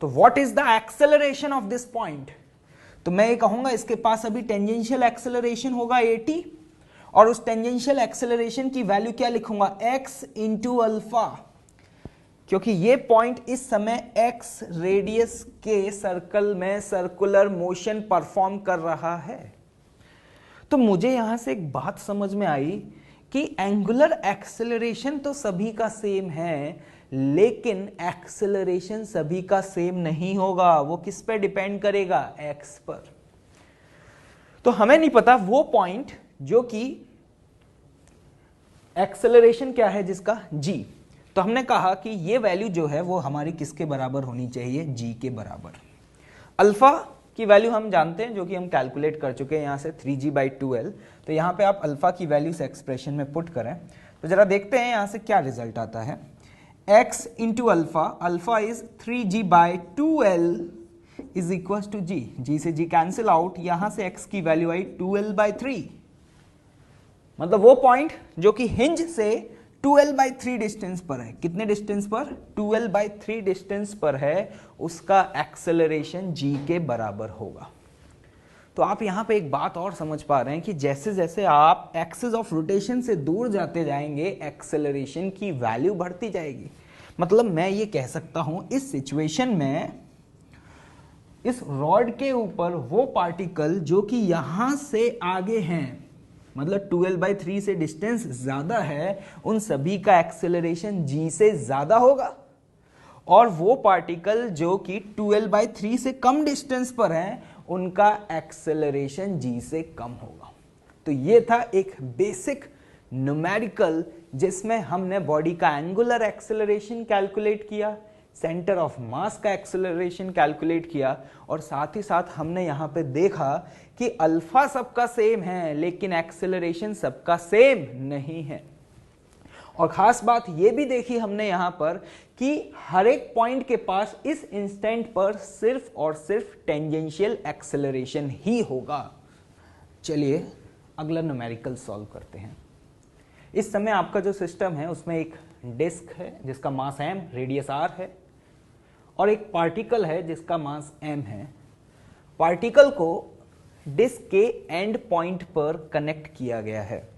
तो what is the acceleration of this point, तो मैं ये कहूंगा इसके पास अभी टेंजेंशियल एक्सेलरेशन होगा 80, और उस टेंजेंशियल एक्सेलरेशन की वैल्यू क्या लिखूंगा, x इंटू अल्फा, क्योंकि ये पॉइंट इस समय x रेडियस के सर्कल में सर्कुलर मोशन परफॉर्म कर रहा है। तो मुझे यहां से एक बात समझ में आई कि एंगुलर एक्सेलरेशन तो सभी का सेम है, लेकिन एक्सेलरेशन सभी का सेम नहीं होगा। वो किस पे डिपेंड करेगा, x पर। तो हमें नहीं पता वो पॉइंट जो कि एक्सेलरेशन क्या है जिसका, g। तो हमने कहा कि ये वैल्यू जो है वो हमारी किसके बराबर होनी चाहिए, g के बराबर। अल्फा की वैल्यू हम जानते हैं, जो कि हम कैलकुलेट कर चुके हैं यहां से 3g/2l। तो यहां पे आप अल्फा की वैल्यू इस एक्सप्रेशन में पुट करें तो जरा देखते हैं यहां से क्या रिजल्ट आता है। x into alpha, alpha is 3g/2l is equal to g, g से g कैंसिल आउट, यहां से x की वैल्यू आई 2l/3। मतलब वो पॉइंट जो कि हिंज से 2l/3 डिस्टेंस पर है, कितने डिस्टेंस पर, 2l/3 डिस्टेंस पर है, उसका एक्सेलरेशन g के बराबर होगा। तो आप यहां पे एक बात और समझ पा रहे हैं कि जैसे जैसे आप एक्सिस ऑफ रोटेशन से दूर जाते जाएंगे एक्सेलरेशन की वैल्यू बढ़ती जाएगी। मतलब मैं ये कह सकता हूं इस सिचुएशन में इस रॉड के ऊपर वो पार्टिकल जो कि यहां से आगे हैं, मतलब 2l/3 से डिस्टेंस ज्यादा है, उन सभी का एक्सेलरेशन g से ज्यादा होगा, और वो पार्टिकल जो कि 2l/3 से कम डिस्टेंस पर हैं उनका एक्सेलरेशन g से कम होगा। तो ये था एक बेसिक न्यूमेरिकल जिसमें हमने बॉडी का एंगुलर एक्सेलरेशन कैलकुलेट किया, सेंटर ऑफ मास का एक्सेलरेशन कैलकुलेट किया, और साथ ही साथ हमने यहां पे देखा कि अल्फा सबका सेम है लेकिन एक्सेलरेशन सबका सेम नहीं है। और खास बात यह भी देखी हमने यहां पर कि हर एक पॉइंट के पास इस इंस्टेंट पर सिर्फ और सिर्फ टेंजेंशियल एक्सेलरेशन ही होगा। चलिए अगला न्यूमेरिकल सॉल्व करते हैं। इस समय आपका जो सिस्टम है उसमें एक डिस्क है जिसका मास m, रेडियस r है, और एक पार्टिकल है जिसका मास m है। पार्टिकल को डिस्क के एंड पॉइंट पर कनेक्ट किया गया है,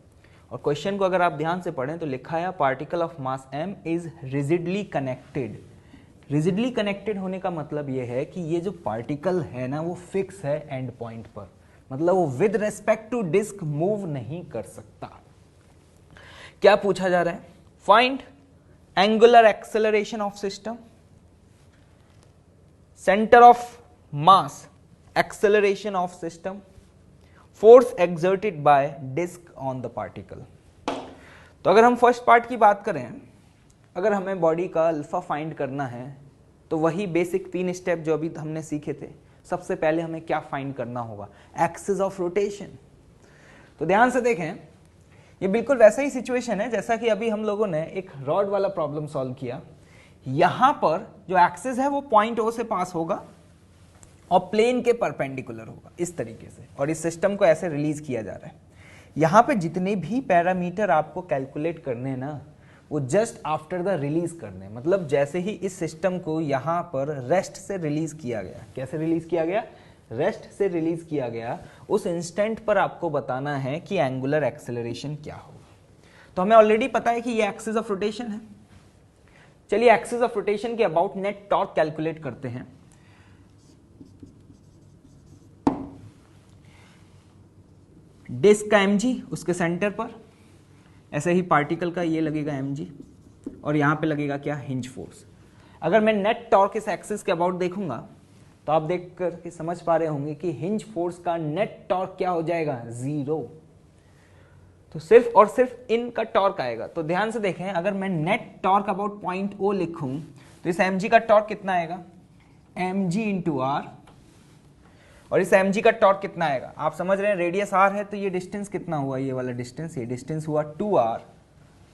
और क्वेश्चन को अगर आप ध्यान से पढ़ें तो लिखा है particle of mass m is rigidly connected. Rigidly connected होने का मतलब ये है कि ये जो पार्टिकल है ना वो फिक्स है एंड पॉइंट पर, मतलब वो with respect to disc move नहीं कर सकता। क्या पूछा जा रहा है? Find angular acceleration of system, centre of mass, acceleration of system, force exerted by disc on the particle. तो अगर हम फर्स्ट पार्ट की बात करें, अगर हमें बॉडी का अल्फा फाइंड करना है तो वही बेसिक 3 स्टेप जो अभी हमने सीखे थे। सबसे पहले हमें क्या फाइंड करना होगा? Axis of rotation. तो ध्यान से देखें, ये बिल्कुल वैसा ही सिचुएशन है जैसा कि अभी हम लोगों ने एक रॉड वाला प्रॉब्लम सॉल्व किया। यहां पर जो एक्सिस है वो पॉइंट O से पास होगा और प्लेन के परपेंडिकुलर होगा इस तरीके से, और इस सिस्टम को ऐसे रिलीज किया जा रहा है। यहां पे जितने भी पैरामीटर आपको कैलकुलेट करने हैं ना वो जस्ट आफ्टर द रिलीज करने, मतलब जैसे ही इस सिस्टम को यहां पर रेस्ट से रिलीज किया गया। कैसे रिलीज किया गया? रेस्ट से रिलीज किया गया। उस इंस्टेंट पर आपको बताना है कि एंगुलर एक्सेलरेशन क्या होगा। तो हमें ऑलरेडी पता है कि ये एक्सिस ऑफ रोटेशन है। चलिए एक्सिस ऑफ रोटेशन के अबाउट नेट टॉर्क कैलकुलेट करते हैं। डिस्क का mg उसके सेंटर पर, ऐसे ही पार्टिकल का ये लगेगा mg, और यहां पे लगेगा क्या? Hinge force. अगर मैं नेट टॉर्क इस एक्सिस के अबाउट देखूंगा तो आप देख कर के समझ पा रहे होंगे कि हिंज फोर्स का नेट टॉर्क क्या हो जाएगा? 0। तो सिर्फ और सिर्फ इन का टॉर्क आएगा। तो ध्यान से देखें, अगर मैं net torque about point O लिखूं तो इस mg का टॉर्क कितना आएगा? mg इंटू r, और इस mg का टॉर्क कितना आएगा? आप समझ रहे हैं रेडियस r है तो ये डिस्टेंस कितना हुआ? ये वाला डिस्टेंस, ये डिस्टेंस हुआ 2r,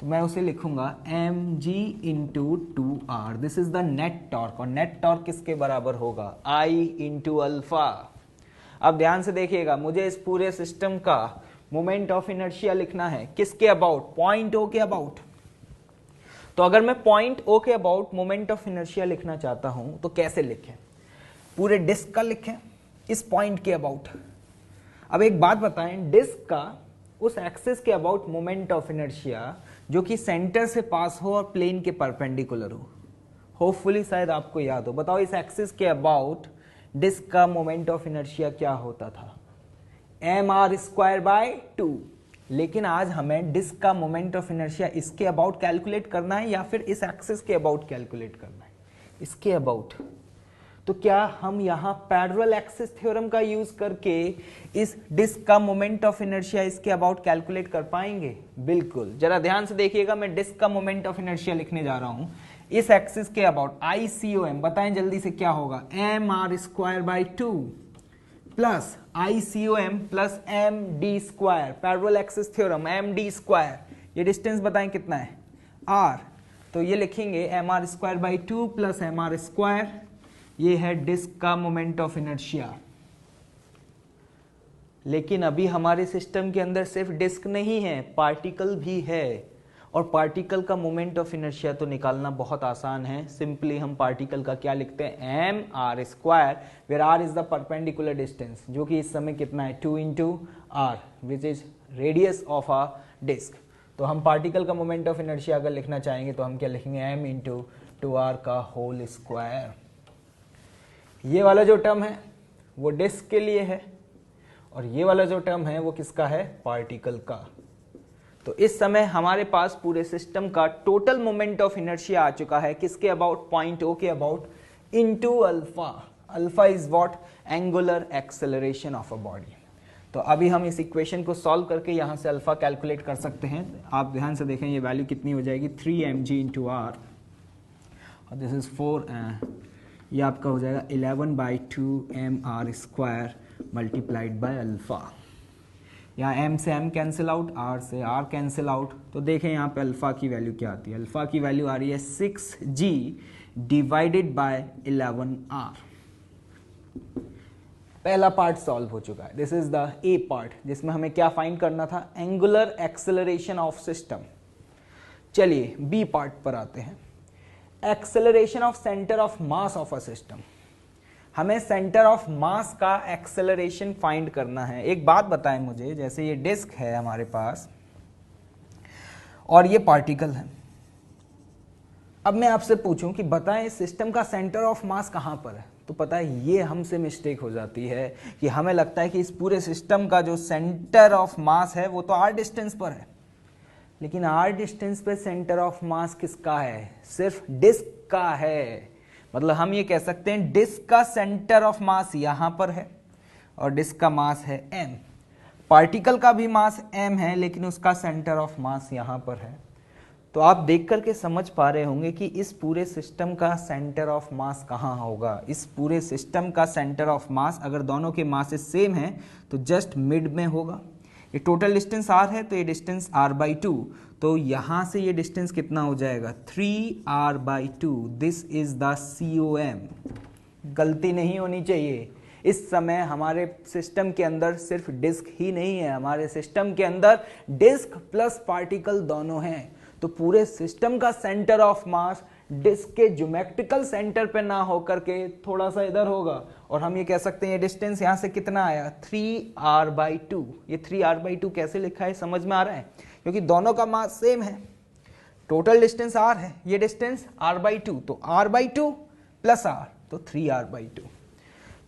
तो मैं उसे लिखूंगा mg into 2r। This is the net torque, और नेट टॉर्क किसके बराबर होगा? I into alpha. अब ध्यान से देखिएगा, मुझे इस पूरे सिस्टम का मोमेंट ऑफ इनर्शिया लिखना है किसके अबाउट? पॉइंट O के अबाउट। तो अगर मैं पॉइंट O के अबाउट मोमेंट ऑफ इनर्शिया लिखना चाहता हूं तो कैसे लिखें? पूरे डिस्क का लिखें इस पॉइंट के अबाउट। अब एक बात बताएं, डिस्क का उस एक्सिस के अबाउट मोमेंट ऑफ इनर्शिया जो कि सेंटर से पास हो और प्लेन के परपेंडिकुलर हो। होपफुली शायद आपको याद हो। बताओ इस एक्सिस के अबाउट डिस्क का मोमेंट ऑफ इनर्शिया क्या होता था? mr²/2। लेकिन आज हमें डिस्क का मोमेंट ऑफ इनर्शिया इसके अबाउट कैलकुलेट करना है या फिर इस एक्सिस के अबाउट कैलकुलेट करना है? इसके अबाउट। तो क्या हम यहां पैरेलल एक्सिस थ्योरम का यूज करके इस डिस्क का मोमेंट ऑफ इनर्शिया इसके अबाउट कैलकुलेट कर पाएंगे? बिल्कुल। जरा ध्यान से देखिएगा, मैं डिस्क का मोमेंट ऑफ इनर्शिया लिखने जा रहा हूं इस एक्सिस के अबाउट। ICOM बताएं जल्दी से क्या होगा? mr²/2 plus ICOM plus md², parallel axis theorem md²। ये डिस्टेंस बताएं कितना है? r। तो ये लिखेंगे mr²/2 प्लस mr²। ये है डिस्क का मोमेंट ऑफ इनर्शिया। लेकिन अभी हमारे सिस्टम के अंदर सिर्फ डिस्क नहीं है, पार्टिकल भी है, और पार्टिकल का मोमेंट ऑफ इनर्शिया तो निकालना बहुत आसान है। सिंपली हम पार्टिकल का क्या लिखते हैं? mr², where r is the perpendicular distance, जो कि इस समय कितना है? 2 into r, which is radius of a disc. तो हम पार्टिकल का मोमेंट ऑफ इनर्शिया अगर लिखना चाहेंगे तो हम क्या लिखेंगे? m इंटू 2r का होल स्क्वायर। ये वाला जो टर्म है वो डिस्क के लिए है, और ये वाला जो टर्म है वो किसका है? पार्टिकल का। तो इस समय हमारे पास पूरे सिस्टम का टोटल मोमेंट ऑफ इनर्शिया आ चुका है किसके अबाउट? पॉइंट O के about, into alpha. Alpha is what? Angular acceleration of a body. तो अभी हम इस इक्वेशन को सॉल्व करके यहां से अल्फा कैलकुलेट कर सकते हैं। आप ध्यान से देखें, ये वैल्यू कितनी हो जाएगी? 3mg इंटू r, और दिस इज 4, ये आपका हो जाएगा 11/2 mr² मल्टीप्लाइड बाय अल्फा। यहाँ m से m कैंसिल आउट, r से r कैंसिल आउट। तो देखें यहाँ पे अल्फा की वैल्यू क्या आती है? अल्फा की वैल्यू आ रही है 6g डिवाइडेड बाय 11r। पहला पार्ट सॉल्व हो चुका है। This is the A part जिसमें हमें क्या फाइंड करना था, एंगुलर एक्सेलरेशन ऑफ सिस्टम। चलिए बी पार्ट पर आते हैं, acceleration of centre of mass of a system. हमें सेंटर ऑफ मास का एक्सेलरेशन फाइंड करना है। एक बात बताएं मुझे, जैसे ये डिस्क है हमारे पास और ये पार्टिकल है, अब मैं आपसे पूछूं कि बताएं सिस्टम का सेंटर ऑफ मास कहां पर है, तो पता है ये हमसे मिस्टेक हो जाती है कि हमें लगता है कि इस पूरे सिस्टम का जो सेंटर ऑफ मास है वो तो आर डिस्टेंस पर है, लेकिन आर डिस्टेंस पे सेंटर ऑफ मास किसका है, सिर्फ डिस्क का है। मतलब हम ये कह सकते हैं डिस्क का सेंटर ऑफ मास यहां पर है और डिस्क का मास है m। पार्टिकल का भी मास m है लेकिन उसका सेंटर ऑफ मास यहां पर है। तो आप देख करके समझ पा रहे होंगे कि इस पूरे सिस्टम का सेंटर ऑफ मास कहाँ होगा। इस पूरे सिस्टम का सेंटर ऑफ मास अगर दोनों के मासेस सेम हैं तो जस्ट मिड में होगा। ये टोटल डिस्टेंस r है तो ये डिस्टेंस r/2, तो यहां से ये डिस्टेंस कितना हो जाएगा 3r/2। This is the COM। गलती नहीं होनी चाहिए। इस समय हमारे सिस्टम के अंदर सिर्फ डिस्क ही नहीं है, हमारे सिस्टम के अंदर डिस्क प्लस पार्टिकल दोनों हैं। तो पूरे सिस्टम का सेंटर ऑफ मास डिस्क के ज्योमेट्रिकल सेंटर पे ना होकर के थोड़ा सा इधर होगा, और हम ये कह सकते हैं ये डिस्टेंस यहां से कितना आया 3r/2। ये 3r/2 कैसे लिखा है समझ में आ रहा है, क्योंकि दोनों का मास सेम है, टोटल डिस्टेंस r है, ये डिस्टेंस r/2, तो r/2 प्लस r तो 3r/2।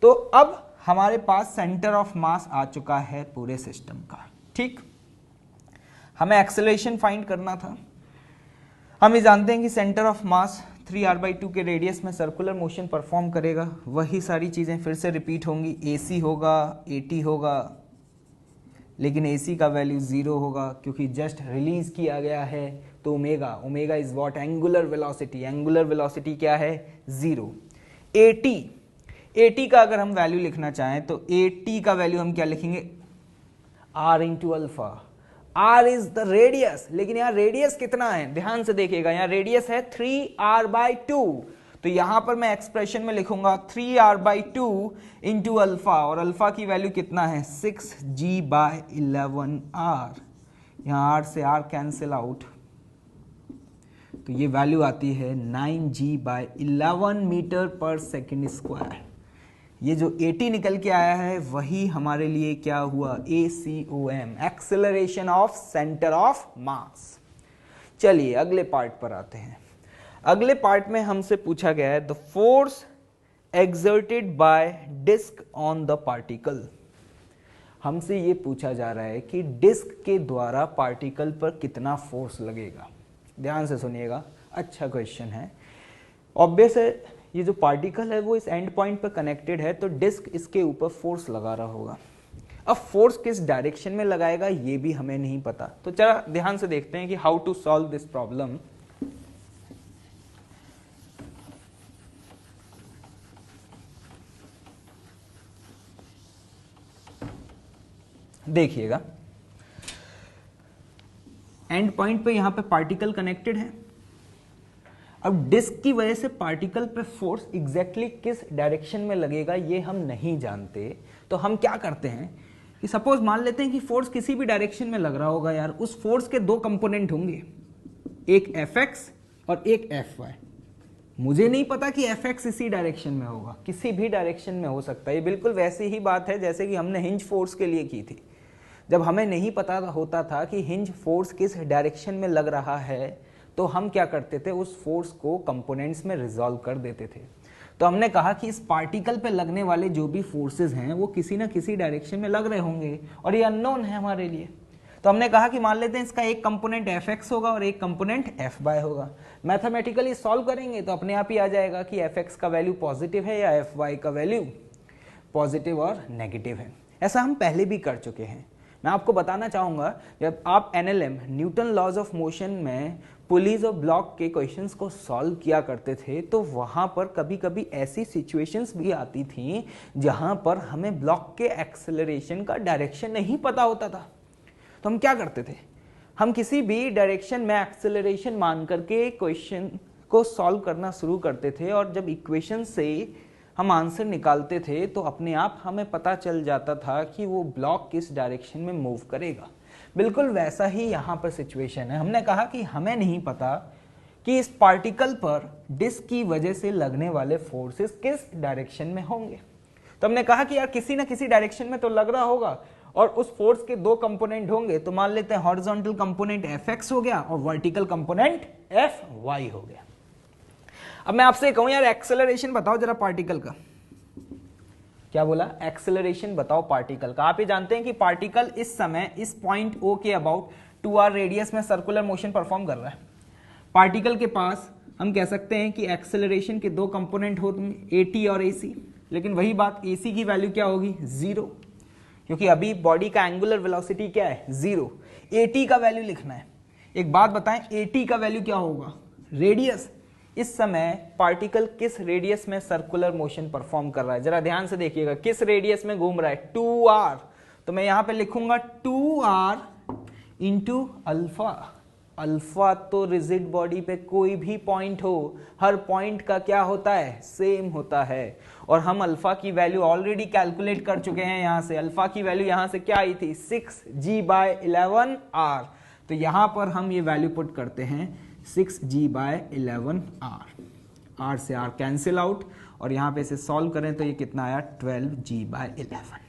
तो अब हमारे पास सेंटर ऑफ मास आ चुका है पूरे सिस्टम का। ठीक, हमें एक्सेलरेशन फाइंड करना था। हम ये जानते हैं कि सेंटर ऑफ मास 3r/2 के रेडियस में सर्कुलर मोशन परफॉर्म करेगा। वही सारी चीज़ें फिर से रिपीट होंगी, AC होगा, AT होगा, लेकिन AC का वैल्यू 0 होगा क्योंकि जस्ट रिलीज किया गया है। तो omega is what, angular velocity. Angular velocity क्या है 0। AT का अगर हम वैल्यू लिखना चाहें तो AT का वैल्यू हम क्या लिखेंगे r into alpha. r is the radius, लेकिन यहाँ रेडियस कितना है ध्यान से देखिएगा, यहाँ रेडियस है 3r/2, तो यहां पर मैं एक्सप्रेशन में लिखूंगा 3r/2 इंटू अल्फा, और अल्फा की वैल्यू कितना है 6g/11r। यहाँ r से r कैंसिल आउट, तो ये वैल्यू आती है 9g/11 मीटर पर सेकेंड स्क्वायर। ये जो AT निकल के आया है वही हमारे लिए क्या हुआ ACOM, acceleration of centre of मास। चलिए अगले पार्ट पर आते हैं। अगले पार्ट में हमसे पूछा गया है the force exerted by disc on the particle. हमसे ये पूछा जा रहा है कि डिस्क के द्वारा पार्टिकल पर कितना फोर्स लगेगा। ध्यान से सुनिएगा, अच्छा क्वेश्चन है। ऑब्वियस है ये जो पार्टिकल है वो इस एंड पॉइंट पर कनेक्टेड है, तो डिस्क इसके ऊपर फोर्स लगा रहा होगा। अब फोर्स किस डायरेक्शन में लगाएगा ये भी हमें नहीं पता, तो चला ध्यान से देखते हैं कि how to solve this problem. देखिएगा एंड पॉइंट पे यहां पे पार्टिकल कनेक्टेड है। अब डिस्क की वजह से पार्टिकल पे फोर्स एग्जैक्टली किस डायरेक्शन में लगेगा ये हम नहीं जानते, तो हम क्या करते हैं कि सपोज मान लेते हैं कि फोर्स किसी भी डायरेक्शन में लग रहा होगा यार, उस फोर्स के दो कंपोनेंट होंगे, एक Fx और एक Fy। मुझे नहीं पता कि Fx इसी डायरेक्शन में होगा, किसी भी डायरेक्शन में हो सकता है। ये बिल्कुल वैसी ही बात है जैसे कि हमने हिंज फोर्स के लिए की थी। जब हमें नहीं पता होता था कि हिंज फोर्स किस डायरेक्शन में लग रहा है, तो हम क्या करते थे उस फोर्स को कंपोनेंट्स में रिजॉल्व कर देते थे। तो हमने कहा कि इस पार्टिकल पे लगने वाले जो भी फोर्सेस हैं वो किसी ना किसी डायरेक्शन में लग रहे होंगे और ये अननोन है हमारे लिए। तो हमने कहा कि मान लेते हैं इसका एक कंपोनेंट Fx होगा और एक कंपोनेंट Fy होगा। मैथमेटिकली सॉल्व करेंगे तो अपने आप ही आ जाएगा कि Fx का वैल्यू पॉजिटिव है या Fy का वैल्यू पॉजिटिव और नेगेटिव है। ऐसा हम पहले भी कर चुके हैं। मैं आपको बताना चाहूंगा, जब आप NLM Newton laws of motion में पुलीज और ब्लॉक के क्वेश्चंस को सॉल्व किया करते थे, तो वहां पर कभी कभी ऐसी सिचुएशंस भी आती थी जहां पर हमें ब्लॉक के एक्सेलरेशन का डायरेक्शन नहीं पता होता था। तो हम क्या करते थे, हम किसी भी डायरेक्शन में एक्सेलरेशन मान करके क्वेश्चन को सॉल्व करना शुरू करते थे, और जब इक्वेशन से हम आंसर निकालते थे तो अपने आप हमें पता चल जाता था कि वो ब्लॉक किस डायरेक्शन में मूव करेगा। बिल्कुल वैसा ही यहाँ पर सिचुएशन है। हमने कहा कि हमें नहीं पता कि इस पार्टिकल पर डिस्क की वजह से लगने वाले फोर्सेस किस डायरेक्शन में होंगे। तो हमने कहा कि यार किसी ना किसी डायरेक्शन में तो लग रहा होगा और उस फोर्स के दो कंपोनेंट होंगे। तो मान लेते हैं हॉरिजॉन्टल कंपोनेंट Fx हो गया और वर्टिकल कंपोनेंट Fy हो गया। अब मैं आपसे कहूं यार एक्सेलरेशन बताओ जरा पार्टिकल का। क्या बोला? एक्सेलरेशन बताओ पार्टिकल का। आप ये जानते हैं कि पार्टिकल इस समय इस पॉइंट O के अबाउट 2r रेडियस में सर्कुलर मोशन परफॉर्म कर रहा है। पार्टिकल के पास हम कह सकते हैं कि एक्सेलरेशन के दो कंपोनेंट होते हैं, AT और AC। लेकिन वही बात, AC की वैल्यू क्या होगी? 0, क्योंकि अभी बॉडी का एंगुलर वेलोसिटी क्या है? 0। AT का वैल्यू लिखना है। एक बात बताएं, AT का वैल्यू क्या होगा? रेडियस। इस समय पार्टिकल किस रेडियस में सर्कुलर मोशन परफॉर्म कर रहा है? जरा ध्यान से देखिएगा, किस रेडियस में घूम रहा है? 2r। तो मैं यहां पे लिखूंगा 2r इंटू अल्फा। अल्फा तो रिजिड बॉडी पे कोई भी पॉइंट हो, हर पॉइंट का क्या होता है? सेम होता है। और हम अल्फा की वैल्यू ऑलरेडी कैलकुलेट कर चुके हैं। यहां से अल्फा की वैल्यू यहां से क्या आई थी? 6g/11r। तो यहां पर हम ये वैल्यू पुट करते हैं 6g/11r। r से r कैंसिल आउट और यहां पे इसे सॉल्व करें तो ये कितना आया? 12g/11।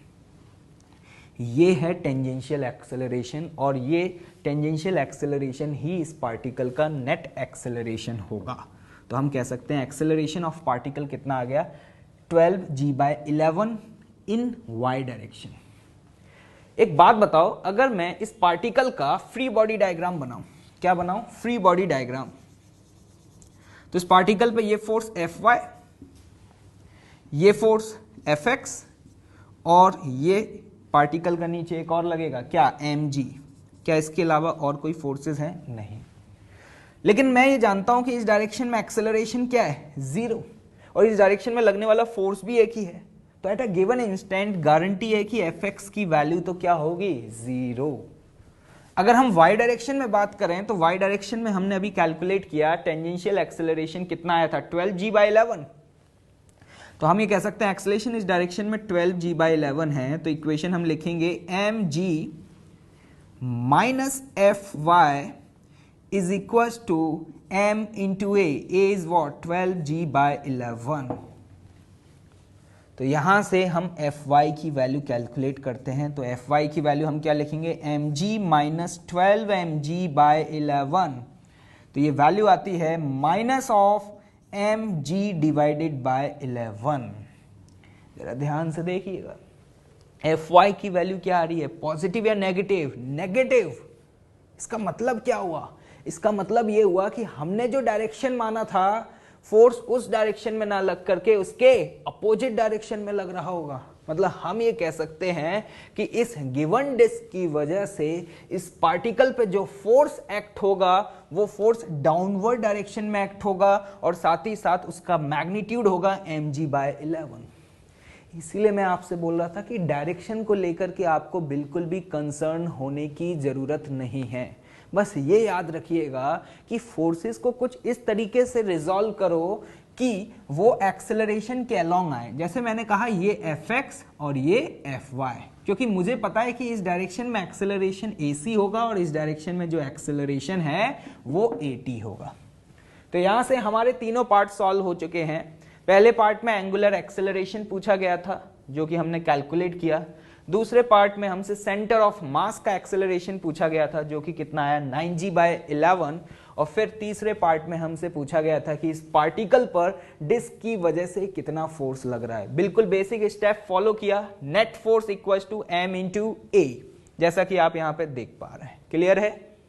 ये है टेंजेंशियल एक्सेलरेशन और ये टेंजेंशियल एक्सेलरेशन ही इस पार्टिकल का नेट एक्सेलरेशन होगा। तो हम कह सकते हैं एक्सेलरेशन ऑफ पार्टिकल कितना आ गया? 12g/11 इन y डायरेक्शन। एक बात बताओ, अगर मैं इस पार्टिकल का फ्री बॉडी डायग्राम बनाऊं, क्या बनाऊं? Free body diagram. तो इस पार्टिकल पे ये फोर्स Fy, ये फोर्स Fx और ये पार्टिकल का नीचे एक और लगेगा, क्या? mg। क्या इसके अलावा और कोई फोर्सेस हैं? नहीं। लेकिन मैं ये जानता हूं कि इस डायरेक्शन में एक्सेलरेशन क्या है? 0। और इस डायरेक्शन में लगने वाला फोर्स भी एक ही है। तो at a given instant guarantee है कि Fx की वैल्यू तो क्या होगी? 0। अगर हम y डायरेक्शन में बात करें तो y डायरेक्शन में हमने अभी कैलकुलेट किया टेंजेंशियल एक्सेलरेशन कितना आया था? 12g/11। तो हम ये कह सकते हैं एक्सेलरेशन इस डायरेक्शन में 12g/11 है। तो इक्वेशन हम लिखेंगे mg minus Fy is equal to m into a is what? 12g/11। तो यहां से हम Fy की वैल्यू कैलकुलेट करते हैं। तो Fy की वैल्यू हम क्या लिखेंगे? mg minus 12mg/11। तो ये वैल्यू आती है minus of mg divided by 11। जरा ध्यान से देखिएगा, Fy की वैल्यू क्या आ रही है? पॉजिटिव या नेगेटिव? नेगेटिव। इसका मतलब क्या हुआ? इसका मतलब ये हुआ कि हमने जो डायरेक्शन माना था, फोर्स उस डायरेक्शन में ना लग करके उसके अपोजिट डायरेक्शन में लग रहा होगा। मतलब हम ये कह सकते हैं कि इस गिवन डिस्क की वजह से इस पार्टिकल पे जो फोर्स एक्ट होगा वो फोर्स डाउनवर्ड डायरेक्शन में एक्ट होगा और साथ ही साथ उसका मैग्नीट्यूड होगा mg/11। इसीलिए मैं आपसे बोल रहा था कि डायरेक्शन को लेकर के आपको बिल्कुल भी कंसर्न होने की जरूरत नहीं है। बस ये याद रखिएगा कि फोर्सेस को कुछ इस तरीके से रिजॉल्व करो कि वो एक्सेलरेशन के अलोंग आए। जैसे मैंने कहा ये Fx और ये Fy, क्योंकि मुझे पता है कि इस डायरेक्शन में एक्सेलरेशन AC होगा और इस डायरेक्शन में जो एक्सेलरेशन है वो AT होगा। तो यहां से हमारे तीनों पार्ट सॉल्व हो चुके हैं। पहले पार्ट में एंगुलर एक्सेलरेशन पूछा गया था जो कि हमने कैलकुलेट किया। दूसरे पार्ट में हमसे सेंटर ऑफ मास का एक्सेलरेशन पूछा गया था जो कि कितना आया? 9g/11। और फिर तीसरे पार्ट में हमसे पूछा गया था कि इस पार्टिकल पर डिस्क की वजह से कितना फोर्स लग रहा है। बिल्कुल बेसिक स्टेप फॉलो किया। Net force equals to m into a, जैसा कि आप यहां पे देख पा रहे हैं। क्लियर है?